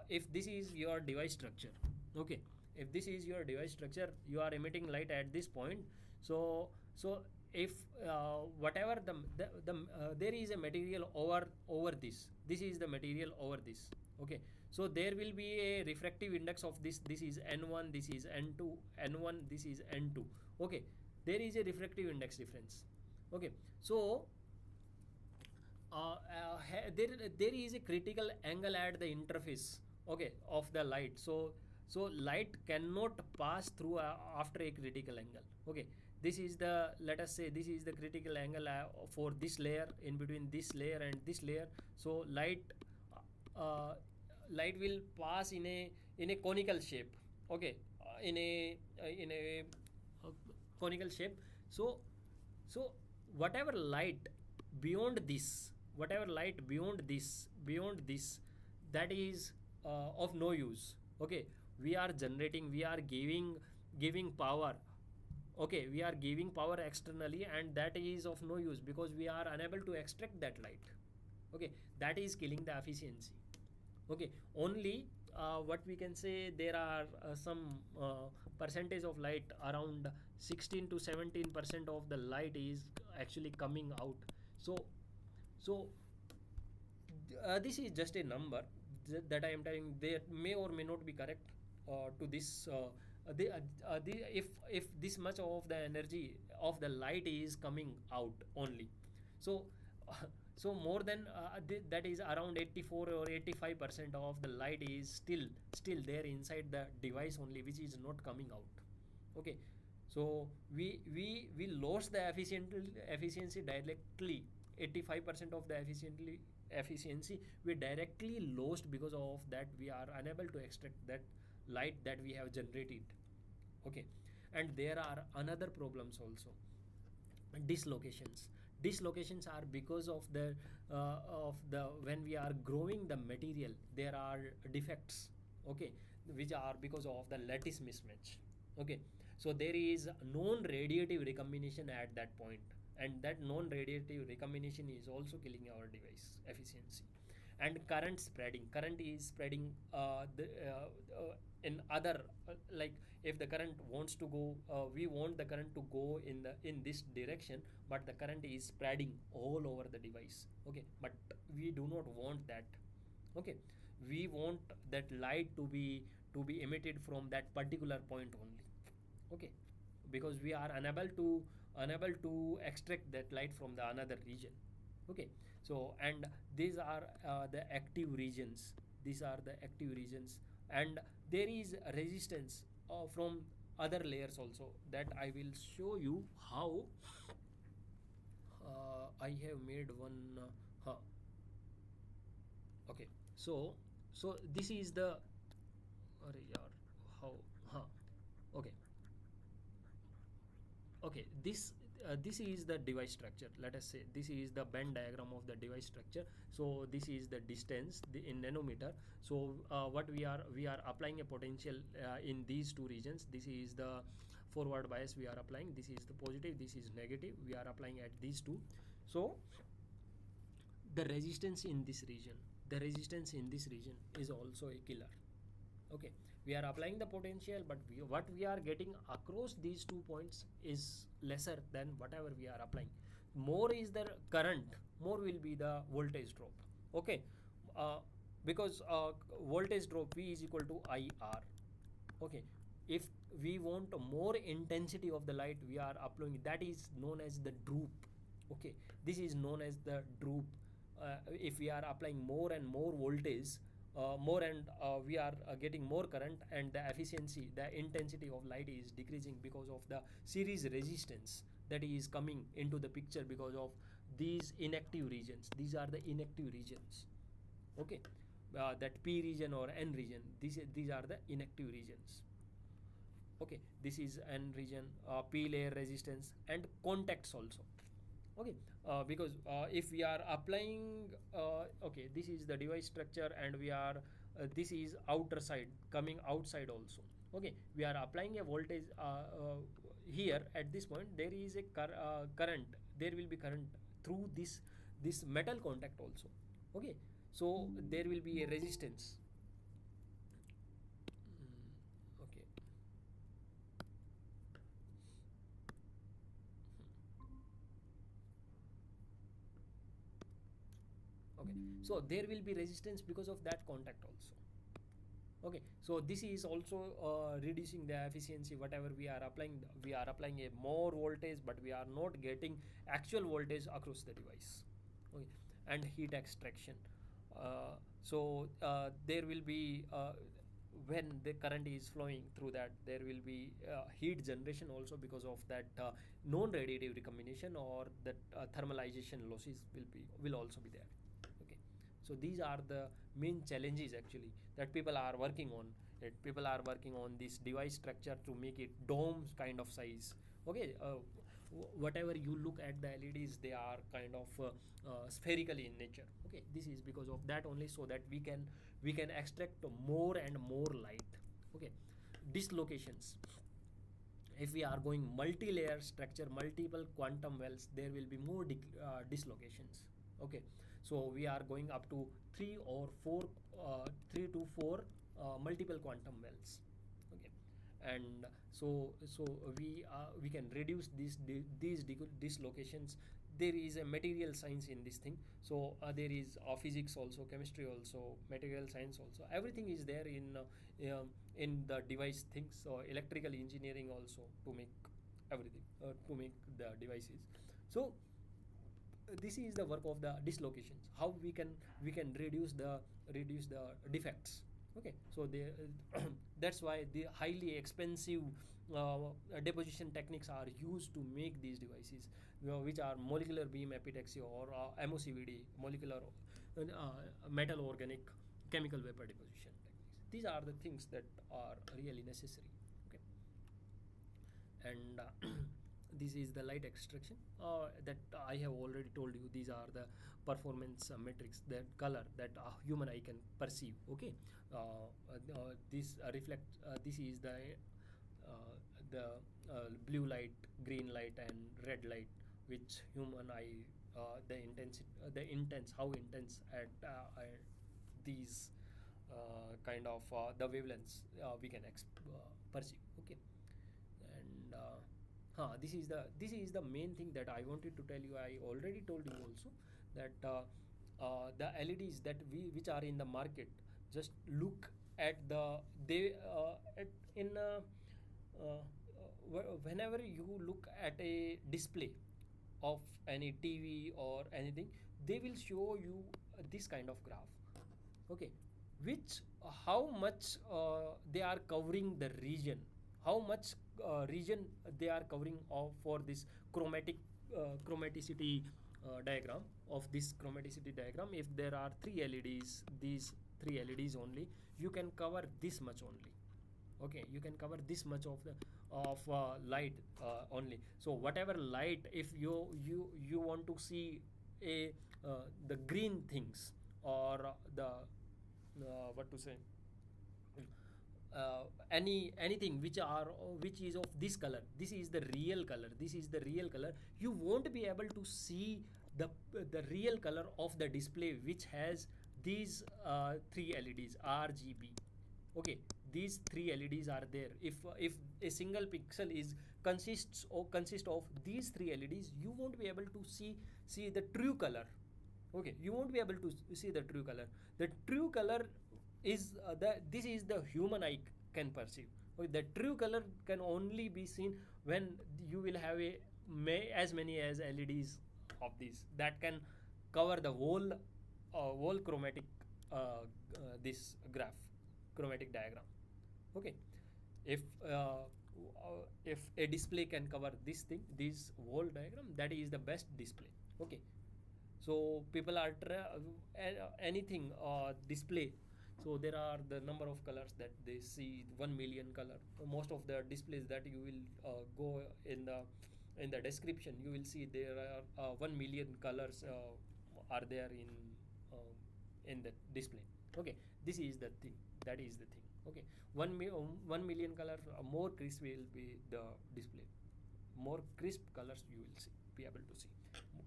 if this is your device structure. Okay, if this is your device structure, you are emitting light at this point. So if whatever there is a material over this is the material over this. Okay, so there will be a refractive index of this is n1, this is n2, n1, this is n2. Okay, there is a refractive index difference. Okay, so there is a critical angle at the interface. Okay, of the light. So light cannot pass through after a critical angle. Okay, this is the, let us say this is the critical angle for this layer, in between this layer and this layer. So uh, light will pass in a conical shape. Okay, in a conical shape. So so whatever light beyond this, whatever light beyond this, that is of no use. Okay, we are generating, we are giving power. Okay, we are giving power externally, and that is of no use because we are unable to extract that light. Okay, that is killing the efficiency. Okay, only what we can say, there are some percentage of light, around 16 to 17% of the light is actually coming out. So so this is just a number that I am telling. They may or may not be correct to this. If this much of the energy of the light is coming out only, so so more than that is around 84 or 85% of the light is still there inside the device only, which is not coming out. Okay, so we lost the efficiency directly. 85% of the efficiency we directly lost because of that we are unable to extract that light that we have generated. Okay, and there are another problems also. Dislocations are because of the when we are growing the material, there are defects. Okay, which are because of the lattice mismatch. Okay, so there is non radiative recombination at that point, and that non radiative recombination is also killing our device efficiency. And current is spreading in other like, if the current wants to go, we want the current to go in this direction, but the current is spreading all over the device. Okay, but we do not want that. Okay, we want that light to be emitted from that particular point only. Okay, because we are unable to unable to extract that light from the another region. Okay, so and these are the active regions. These are the active regions, and there is a resistance from other layers also, that I will show you how. I have made one. Okay, so this is the. अरे यार, how? Huh. Okay, okay, this is the device structure. Let us say this is the Venn diagram of the device structure. So this is the distance in nanometer. So what we are applying a potential in these two regions. This is the forward bias we are applying, this is the positive, this is negative, we are applying at these two. So the resistance in this region, the resistance in this region is also a killer. Okay, we are applying the potential, but what we are getting across these 2 points is lesser than whatever we are applying. More is the current, more will be the voltage drop. Okay, uh, because voltage drop V is equal to IR. Okay, if we want more intensity of the light, we are applying, that is known as the droop. Okay, this is known as the droop. If we are applying more and more voltage, more and we are getting more current, and the efficiency, the intensity of light is decreasing because of the series resistance that is coming into the picture because of these inactive regions. These are the inactive regions. Okay, that P region or N region, these are the inactive regions. Okay, this is N region, P layer resistance and contacts also. Okay, because if we are applying, okay, this is the device structure, and we are this is outer side, coming outside also. Okay, we are applying a voltage here at this point. There is a current, there will be current through this metal contact also. Okay, so there will be a resistance. Okay, okay, so there will be resistance because of that contact also. Okay, so this is also reducing the efficiency. Whatever we are applying, we are applying a more voltage, but we are not getting actual voltage across the device. Okay, and heat extraction. There will be when the current is flowing through that, there will be heat generation also because of that non-radiative recombination, or that thermalization losses will also be there. Okay, so these are the main challenges actually that people are working on, that people are working on this device structure to make it dome kind of size. Okay, whatever you look at the LEDs, they are kind of spherical in nature. Okay, this is because of that only, so that we can extract more and more light. Okay, dislocations, if we are going multi-layer structure, multiple quantum wells, there will be more dislocations. Okay, so we are going up to 3 or 4 multiple quantum wells. Okay, and we can reduce these dislocations. There is a material science in this thing. So there is physics also, chemistry also, material science also, everything is there in the device things. So electrical engineering also, to make everything, to make the devices. So this is the work of the dislocations, how we can reduce the defects. Okay, so that's why the highly expensive deposition techniques are used to make these devices, which are molecular beam epitaxy, or MOCVD, molecular metal organic chemical vapor deposition techniques. These are the things that are really necessary. Okay, and this is the light extraction that I have already told you. These are the performance metrics, that color that a human eye can perceive. Okay, this reflect this is the blue light, green light and red light, which human eye, the intensity, the intense, how intense at these kind of the wavelengths we can perceive. Okay, and this is the main thing that I wanted to tell you. I already told you also that the LEDs that which are in the market, just look at the they at in uh, whenever you look at a display of any TV or anything, they will show you this kind of graph. Okay, which how much they are covering the region, how much region they are covering of for this chromaticity diagram of this chromaticity diagram. If there are three LEDs, these three LEDs only, you can cover this much only. Okay, you can cover this much of the of light only. So whatever light, if you want to see a the green things, or the what to say, anything which is of this color, this is the real color, this is the real color, you won't be able to see the real color of the display which has these three LEDs RGB. Okay, these three LEDs are there. If a single pixel is consist of these three LEDs, you won't be able to see the true color. Okay, you won't be able to see the true color. The true color is the this is the human eye can perceive. Okay, the true color can only be seen when you will have as many as LEDs of these that can cover the whole chromatic this graph, chromatic diagram. Okay, if uh, if a display can cover this thing, this whole diagram, that is the best display. Okay, so people are anything display. So there are the number of colors that they see, 1 million color. Most of the displays that you will go in the description, you will see there are 1 million colors are there in the display. Okay, this is the thing, that is the thing. Okay, 1 million color, more crisp will be the display, more crisp colors you will see, be able to see.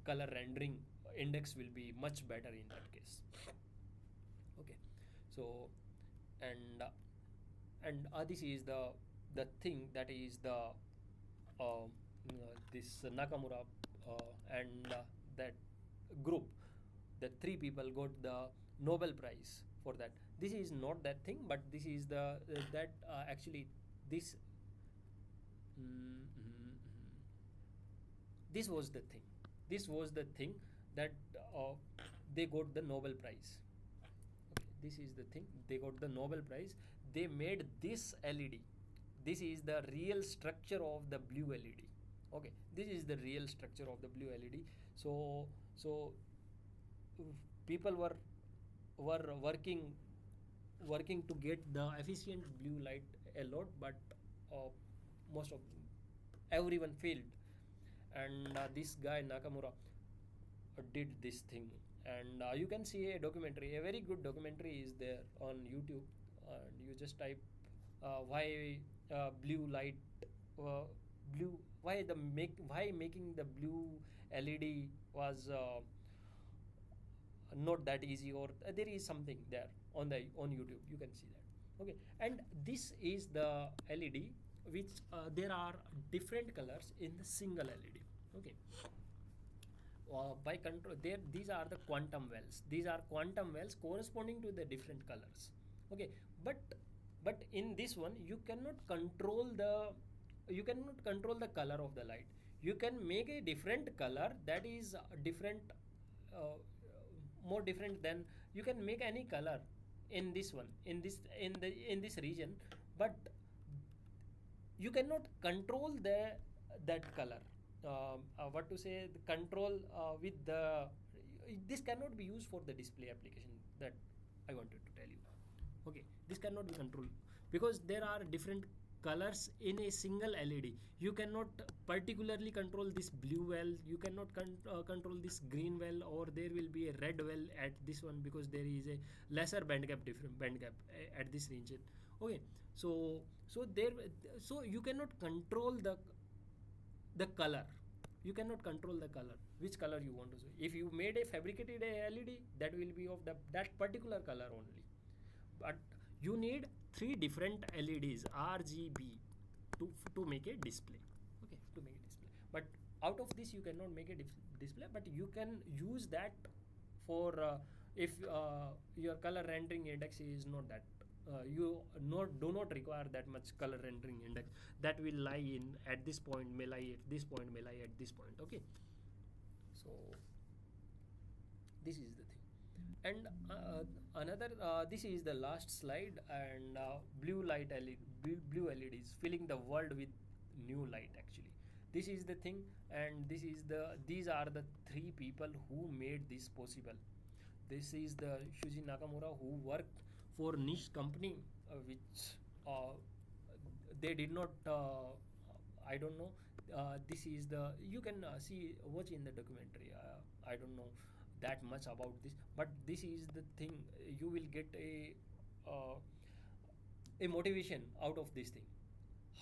Color rendering index will be much better in that case. Okay, so and this is the thing, that is the this Nakamura and that group, the three people got the Nobel Prize for that. This is not that thing, but this is the that actually this this was the thing, this was the thing that uh, they got the Nobel Prize. Okay, this is the thing, they got the Nobel Prize. They made this LED, this is the real structure of the blue LED. Okay, this is the real structure of the blue LED. So people were working to get the efficient blue light a lot, but uh, most of everyone failed. And this guy Nakamura did this thing. And you can see a documentary, a very good documentary is there on YouTube. And you just type why blue light, blue, why making the blue LED was not that easy, or there is something there on YouTube, you can see that. Okay, and this is the LED which there are different colors in the single LED. Okay, by control there, these are the quantum wells, these are quantum wells corresponding to the different colors. Okay, but in this one you cannot control the color of the light. You can make a different color that is different, uh, more different than, you can make any color in this one, in this region, but you cannot control that color. What to say, the control with the, this cannot be used for the display application, that I wanted to tell you. Okay, this cannot be controlled because there are different colors in a single LED. You cannot particularly control this blue well, you cannot control this green well, or there will be a red well at this one because there is a lesser band gap, different band gap at this region. Okay, so you cannot control the color, you cannot control the color, which color you want to see. If you made a fabricated LED, that will be of that particular color only. But you need three different LEDs RGB to make a display. Okay, to make a display, but out of this you cannot make a display, but you can use that for if your color rendering index is not that you not do not require that much color rendering index. That will lie in at this point, may lie at this point, may lie at this point. Okay, so this is the thing. And another this is the last slide. And blue light LED, blue LEDs filling the world with new light. Actually, this is the thing. And these are the three people who made this possible. This is the Shuji Nakamura, who worked for niche company, which uh, they did not I don't know. This is the, you can see, watch in the documentary. I don't know that much about this, but this is the thing. You will get uh, a motivation out of this thing.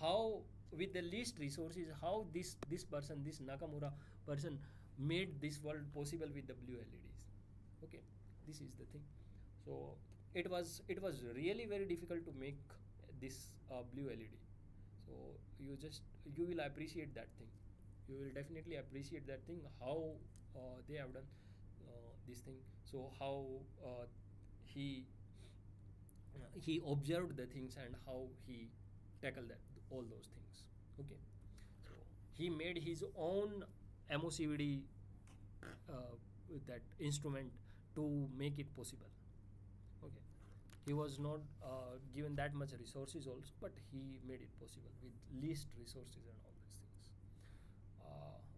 How, with the least resources, how this person, this Nakamura person, made this world possible with the blue LEDs. Okay, this is the thing. So it was really very difficult to make this blue LED. So you will appreciate that thing. You will definitely appreciate that thing, how they have done this thing. So how he he observed the things, and how he tackled that, all those things. Okay, so he made his own MOCVD with that instrument to make it possible. Okay, he was not given that much resources also, but he made it possible with least resources and all these things.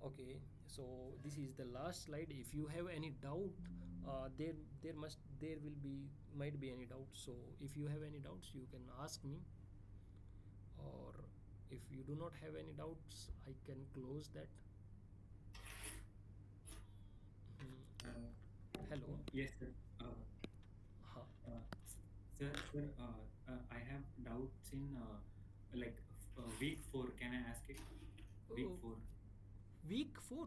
Okay, so this is the last slide. If you have any doubt, there will be, might be any doubts. So if you have any doubts, you can ask me. Or if you do not have any doubts, I can close that. Hello. Yes, sir. Huh. Uh, sir, I have doubts in like week 4. Can I ask it? Week Oh, 4. week 4.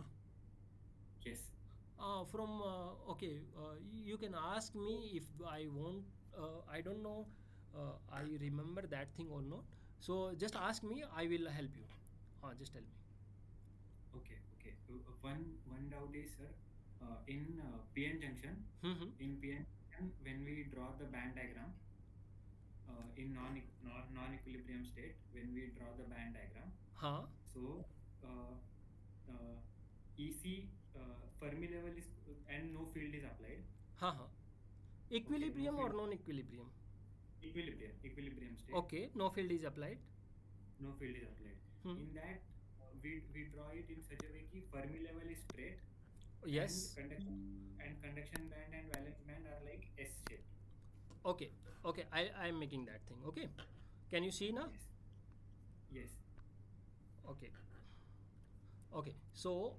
Yes. From okay, you can ask me if I want. I don't know. I remember that thing or not. So just ask me. I will help you. Just tell me. Okay. Okay. One doubt is, sir, in PN junction, Mm-hmm. when we draw the band diagram, in non equilibrium state, when we draw the band diagram, Huh? so uh, uh, EC Fermi level is, and no field is applied. Huh? Huh. Okay, no Equilibrium or field. non-equilibrium? Equilibrium state, Okay. No field is applied. no field is applied. Hmm. In that, we draw it in such a way that Fermi level is straight, and Yes. conduction band and valence band are like S shape. Okay. Okay. I am making that thing. Okay. Can you see now? Yes. Yes. Okay. Okay, so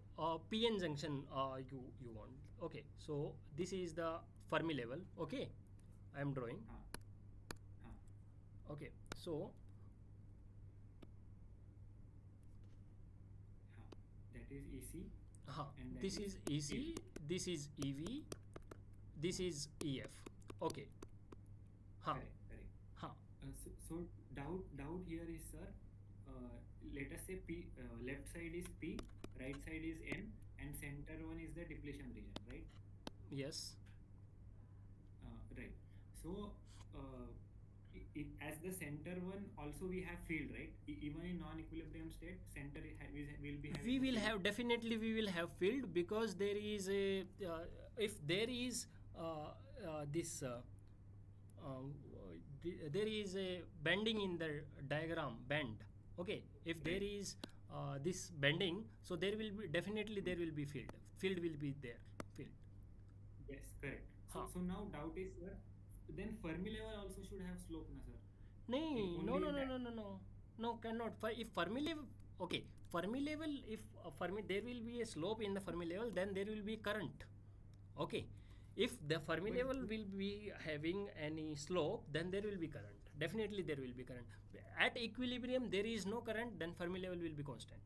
PN junction, you want. Okay, so this is the Fermi level. Okay, I am drawing. Huh. Huh. Okay, so Huh. That is EC, and that this is is EC, EV. this is EV, this is EF. Okay, huh, Correct. Correct. huh. So doubt here is, sir. Let us say P, left side is P, right side is N, and center one is the depletion region, right? Yes. Right. So as the center one, also we have field, right? Even in non-equilibrium state, center will be having We a will field. have, definitely we will have field, because there is a if there is this uh, there is a bending in the diagram bend. Okay, if there Right. is this bending, so there will be, definitely there will be field will be there, field. Yes, correct. Huh. So now doubt is, sir. Then Fermi level also should have slope, na, sir. No, Only no, in no, that. no, no, no, no, cannot. If Fermi level, okay, Fermi level, if Fermi, there will be a slope in the Fermi level, then there will be current. Okay, if the Fermi But level will be having any slope, then there will be current. Definitely there will be current. At equilibrium, there is no current, then Fermi level will be constant.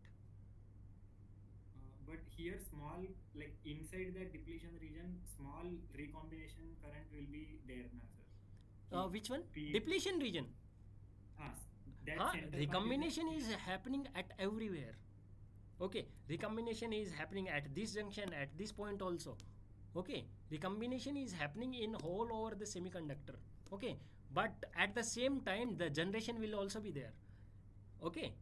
But here small, like inside that depletion region, small recombination current will be there, na, sir. Which one? P, Depletion region. that center part is Recombination is happening at everywhere. Okay, recombination is happening at this junction, at this point also. Okay, recombination is happening in whole over the semiconductor. Okay, but at the same time the generation will also be there. Okay,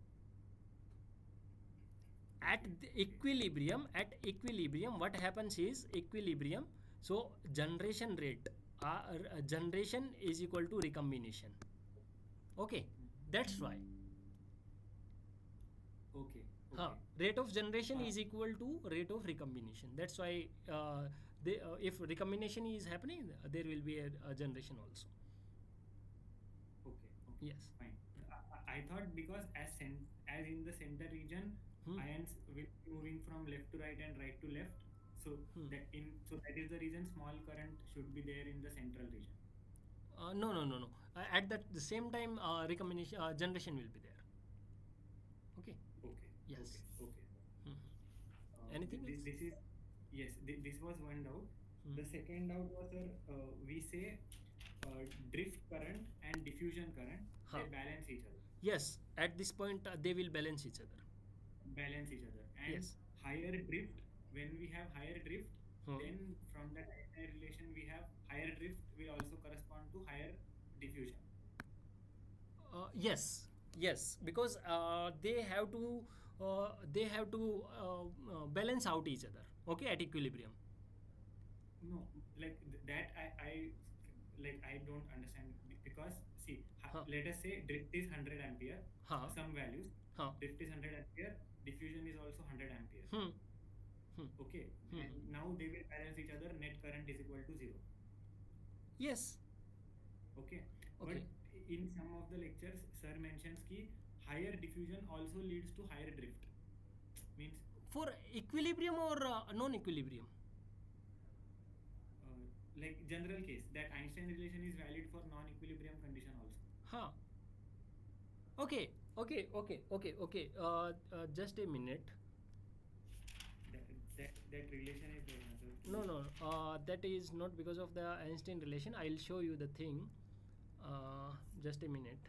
at the equilibrium what happens is equilibrium, so generation rate, generation is equal to recombination. Okay, that's why Okay. Okay. rate of generation Uh, is equal to rate of recombination. That's why if recombination is happening, there will be a generation also. Okay, okay, Yes. fine. I thought because as in the center region, Hmm. ions will be moving from left to right and right to left. So Hmm. that is the reason small current should be there in the central region. No. At that the same time, recombination generation will be there. Okay. Okay, Yes. okay, okay. Hmm. Anything else? This is yes. This was one doubt. Hmm. The second doubt was, sir, we say drift current and diffusion current, they Huh. balance each other. Yes. At this point, they will balance each other. Balance each other, and Yes. higher drift, when we have higher drift, Hmm. then from that relation we have higher drift will also correspond to higher diffusion. Yes, yes, because they have to balance out each other. Okay, at equilibrium. No, like that I don't understand because see, Huh. let us say drift is 100 ampere, Huh. some values, Huh. drift is 100 ampere, diffusion is also 100 ampere. Hmm. Hmm. Okay, Hmm. and now they will balance each other, net current is equal to 0. Yes. Okay, but Okay. in some of the lectures sir mentions ki higher diffusion also leads to higher drift, means For equilibrium or non-equilibrium? like general case that Einstein relation is valid for non-equilibrium condition also. Huh. Okay. Okay. Just a minute. That relation is there, sir. No. That is not because of the Einstein relation. I'll show you the thing. Just a minute.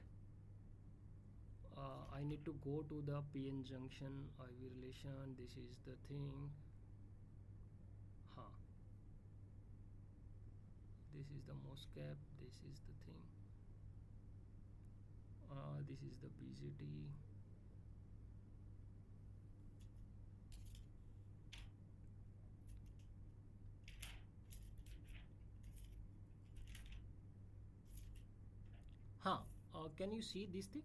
I need to go to the PN junction IV relation. This is the thing. Huh. This is the MOSCAP. This is the thing. This is the BGT. Huh. Can you see this thing?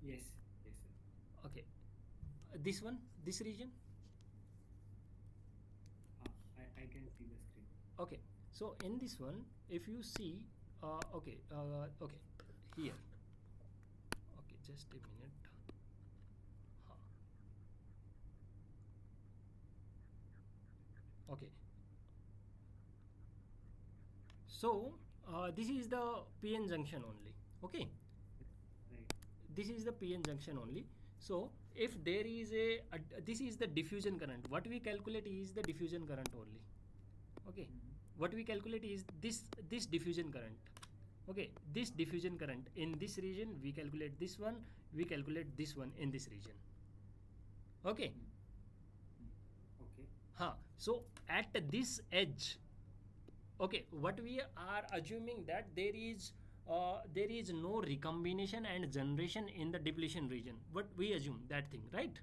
Yes, yes, sir. Okay. This one, this region. I can see the screen. Okay. So in this one, if you see, okay, here. Okay, just a minute. Huh. Okay. So this is the PN junction only. Okay. Right. This is the PN junction only. So if there is this is the diffusion current. What we calculate is the diffusion current only. Okay. What we calculate is this diffusion current. Okay, this diffusion current in this region, we calculate this one, we calculate this one in this region. Okay. Okay. So at this edge, okay, what we are assuming that there is no recombination and generation in the depletion region. What we assume that thing, right?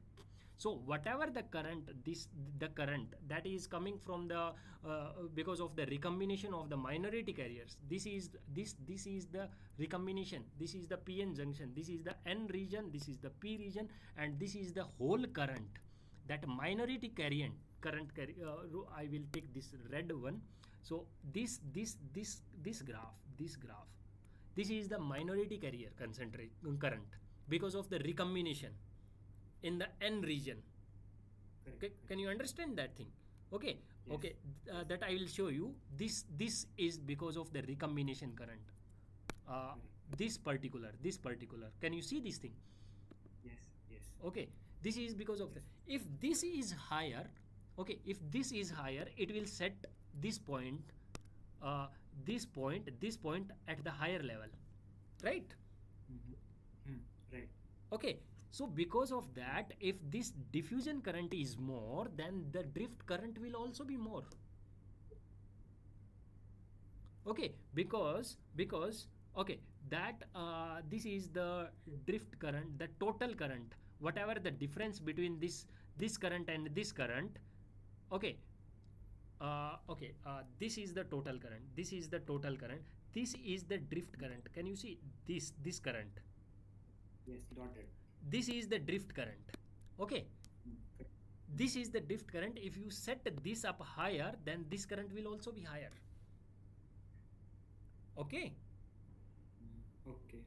So whatever the current, the current that is coming from the because of the recombination of the minority carriers, this is the recombination, this is the PN junction, this is the N region, this is the P region, and this is the whole current. That minority I will take this red one. So this graph, this is the minority carrier current because of the recombination in the N region. Correct. Can you understand that thing? Okay. Yes. Okay, that I will show you. This is because of the recombination current. Correct. This particular. Can you see this thing? Yes, yes. Okay, this is because of the. If this is higher, okay, if this is higher, it will set this point, this point at the higher level, right? Right. Okay, so because of that, if this diffusion current is more, then the drift current will also be more. Okay, because Okay, that this is the drift current, the total current, whatever the difference between this current and this current. Okay, this is the total current, this is the total current, this is the drift current. Can you see this current? Yes, dotted. This is the drift current. Okay, Correct. this is the drift current. If you set this up higher, then this current will also be higher. Okay. Okay.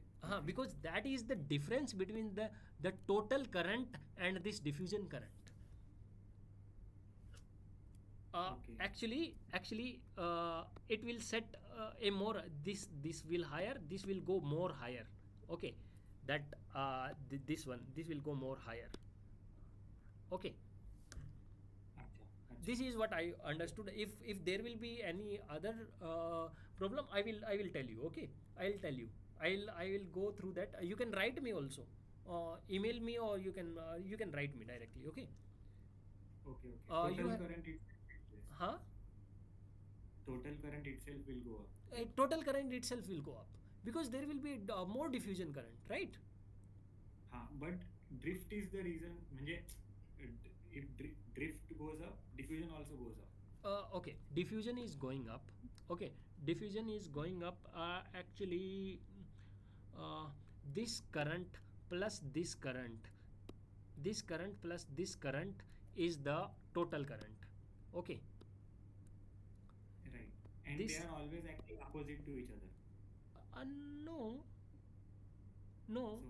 Because that is the difference between the total current and this diffusion current. Okay. Actually, it will set a more, this will higher, this will go more higher. Okay, that this one, this will go more higher. Okay, Acha, acha. this is what I understood. If there will be any other problem, I will tell you. Okay, I'll tell you. I will go through that. You can write me also, email me, or you can write me directly. Okay. Okay, okay. You Total have, current itself, huh? total current itself will go up. Total current itself will go up because there will be more diffusion current, right? But drift is the reason. म्हणजे if drift goes up, diffusion also goes up. Okay, diffusion is going up. Okay, diffusion is going up. Actually, uh, this current plus this current, this current plus this current is the total current. Okay, Right. And this they are always acting opposite to each other. no, no.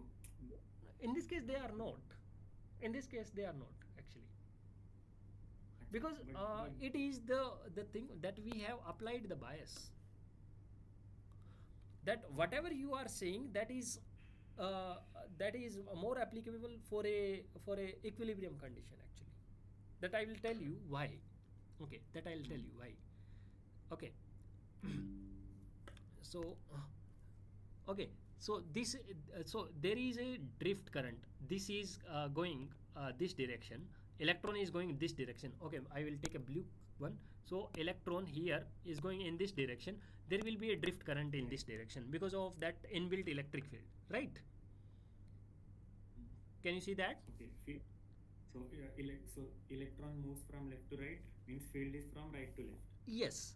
So, In this case, they are not. In this case, they are not actually, because but it is the thing that we have applied the bias. That whatever you are saying, uh, that is more applicable for a equilibrium condition actually. That I will tell you why. Okay, that I'll tell you why. Okay. So okay, so so there is a drift current. This is going this direction, electron is going this direction. Okay, I will take a blue one. So electron here is going in this direction. There will be a drift current in this direction because of that inbuilt electric field, right? Can you see that? okay. So, so electron moves from left to right, means field is from right to left. Yes.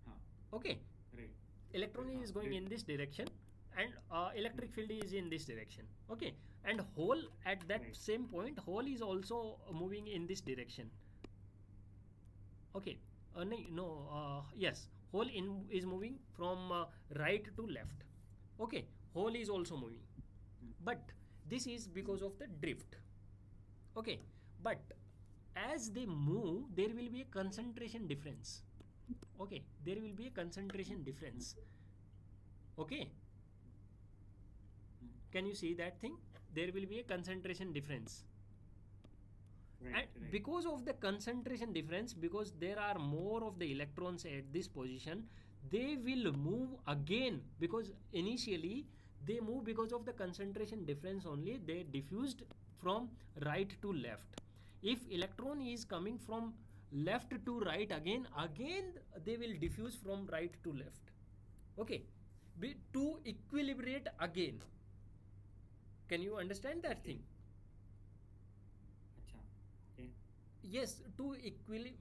Huh. Okay, Right. electron is going Right. in this direction, and electric field is in this direction. Okay, and hole at that Right. same point, hole is also moving in this direction. Okay, no, yes, hole is moving from right to left. Okay, hole is also moving, but this is because of the drift. Okay, but as they move, there will be a concentration difference. Okay, there will be a concentration difference. Okay, can you see that thing? There will be a concentration difference. Right. And Right. because of the concentration difference, because there are more of the electrons at this position, they will move again, because initially they move because of the concentration difference only. They diffused from right to left. If electron is coming from left to right, again they will diffuse from right to left. Okay, to equilibrate again. Can you understand that thing? Acha. Okay. Yes, to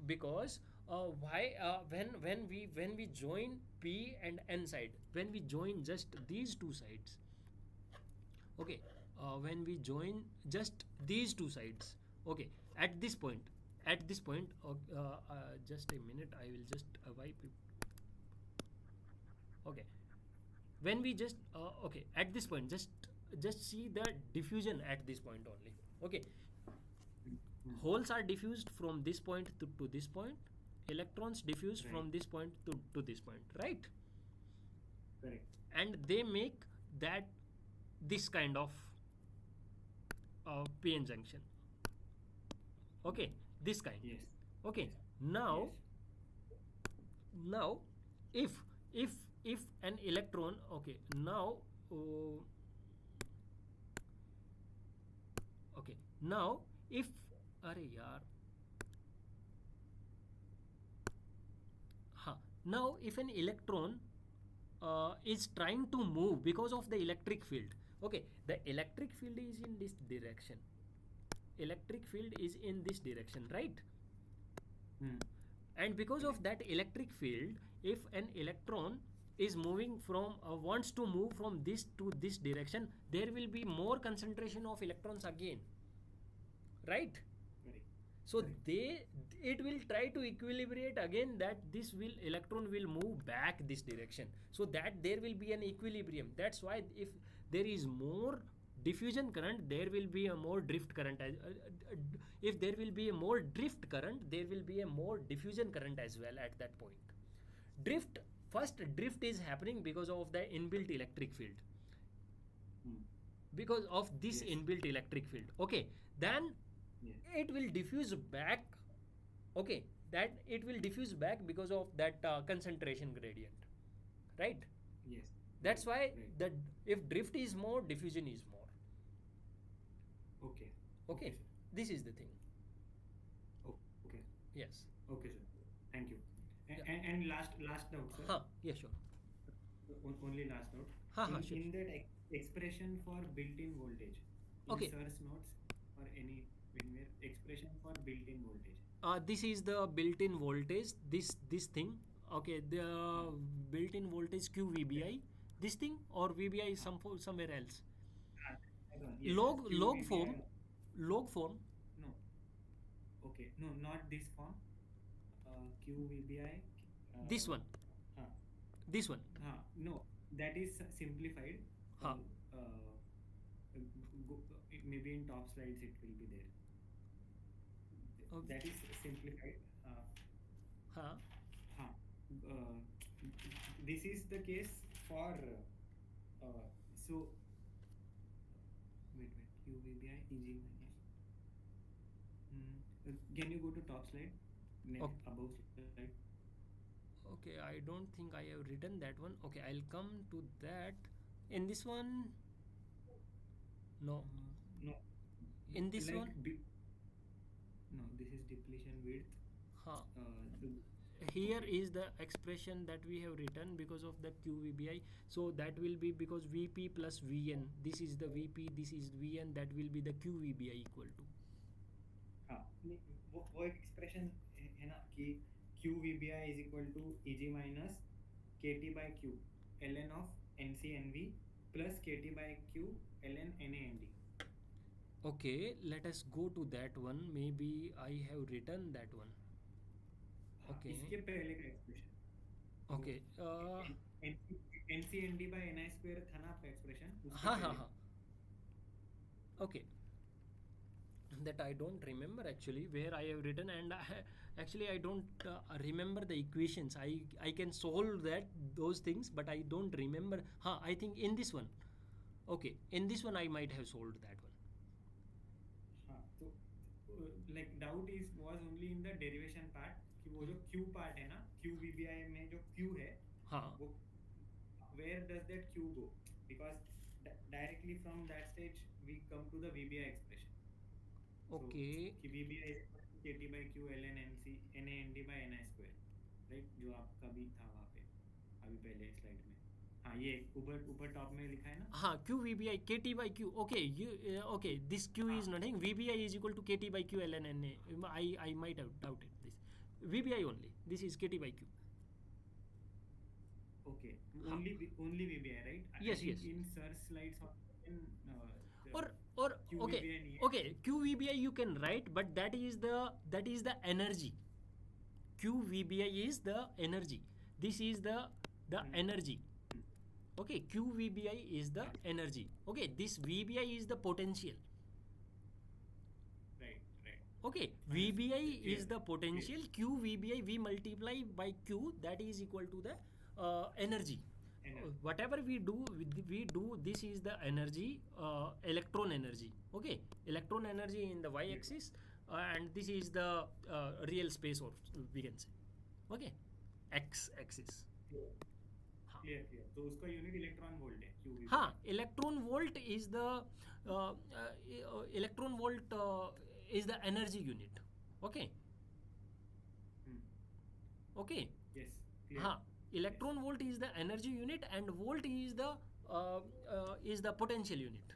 because why when we join P and N side, when we join just these two sides. Okay, when we join just these two sides. Okay, at this point, just a minute, I will just wipe it. Okay, when we just okay, at this point, just see the diffusion at this point only. Okay, holes are diffused from this point to this point, electrons diffuse Right. from this point to this point, right? Correct. And they make that this kind of PN junction. Okay, this kind. Yes. Okay, Yes. now Yes. now if if an electron, okay, now okay, now if अरे यार now if an electron is trying to move because of the electric field. Okay, the electric field is in this direction. Electric field is in this direction, right? Hmm. And because of that electric field, if an electron is moving from wants to move from this to this direction, there will be more concentration of electrons again, right? Correct. So Correct. they it will try to equilibrate again, that this will electron will move back this direction, so that there will be an equilibrium. That's why if there is more diffusion current, there will be a more drift current if there will be a more drift current, there will be a more diffusion current as well at that point. Drift, first drift is happening because of the inbuilt electric field, Hmm. because of this Yes. inbuilt electric field. Okay, then Yes. it will diffuse back. Okay, that it will diffuse back because of that concentration gradient, right? Yes. That's Right. why Right. the if drift is more, diffusion is more. Okay. Okay, Okay, sir. this is the thing. Oh, okay. Yes. Okay, sir. Thank you. Yeah. And last doubt, sir. Yeah, sure. Only last doubt. Sure. In that expression for built-in voltage, in Okay. Sir's notes or anywhere, expression for built-in voltage. This is the built-in voltage, this thing. Okay, the built-in voltage QVBI, this thing, or VBI is somewhere else. Ah, that one. Yes, Log yes. log QVBI. form, log form. No. Okay. No, not this form. QVBI. This one, Huh. this one. No, that is simplified. Huh. Maybe in top slides it will be there. Okay. That is simplified. Huh. Uh, this is the case for so wait QVBI EG minus. Can you go to top slide? Okay. Above slide. Okay, I don't think I have written that one. Okay, I'll come to that. In this one, no. No. In this Like one, no, this is depletion width. huh. The- Here okay. is the expression that we have written because of the QVBI. So that will be because VP plus VN. This is the VP, this is VN. That will be the QVBI equal to. हाँ वो expression है ना कि QVBI is equal to EG minus KT by Q ln of NCNV plus KT by Q ln NAND. Okay, let us go to that one. Maybe I have written that one. Okay. इसके पहले का expression. Okay. NCND by NI square था ना आपका expression. हाँ. Okay. That I don't remember actually where I have written, and actually I don't remember the equations. I can solve those things, but I don't remember. I think in this one. Okay, in this one I might have solved that one. हाँ तो like doubt was only in the derivation part कि वो जो Q part है ना QVBI में जो Q है हाँ. वो where does that Q go? Because directly from that stage we come to the VBI expression. Okay. So VBI is equal to KT by Q ln NC NAND by NI square, right? जो आपका भी था वहाँ पे अभी पहले slide में. हाँ ये ऊपर टॉप में लिखा है ना. हाँ, QVBI KT by Q. Okay, okay. This Q is nothing. VBI is equal to KT by Q ln NA. I might have doubted this. VBI only. This is KT by Q. Okay. Only VBI, right? Yes, I think yes. in Sir's slides in Or okay, QVBI नहीं है. okay. QVBI you can write, but that is the energy. QVBI is the energy. This is the energy. Okay, QVBI is the energy. Okay, this VBI is the potential. Right. Okay, VBI is the potential. QVBI we multiply by Q, that is equal to the energy. Whatever we do, this is the energy, electron energy. Okay, electron energy in the y-axis, and this is the real space, or we can say. Okay, x-axis. Clear. तो उसका unit electron volt है QVBI. हाँ, electron volt is the electron volt is the energy unit. Okay. Okay. Yes. Clear. हाँ, Electron volt is the energy unit and volt is the potential unit.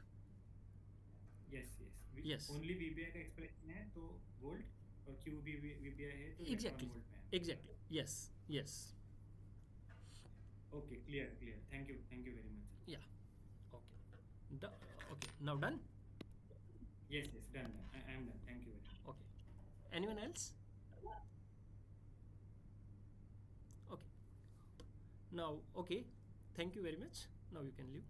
Yes, yes. Yes. Only VBI का expression है तो volt और Q VBI है तो Exactly. electron volt में है. Exactly. Yes. Yes. Okay, clear. Thank you very much. Yeah. Okay. Okay. Now done. Yes, done. I am done. Thank you very much. Okay. Anyone else? Okay. Now, okay. Thank you very much. Now you can leave.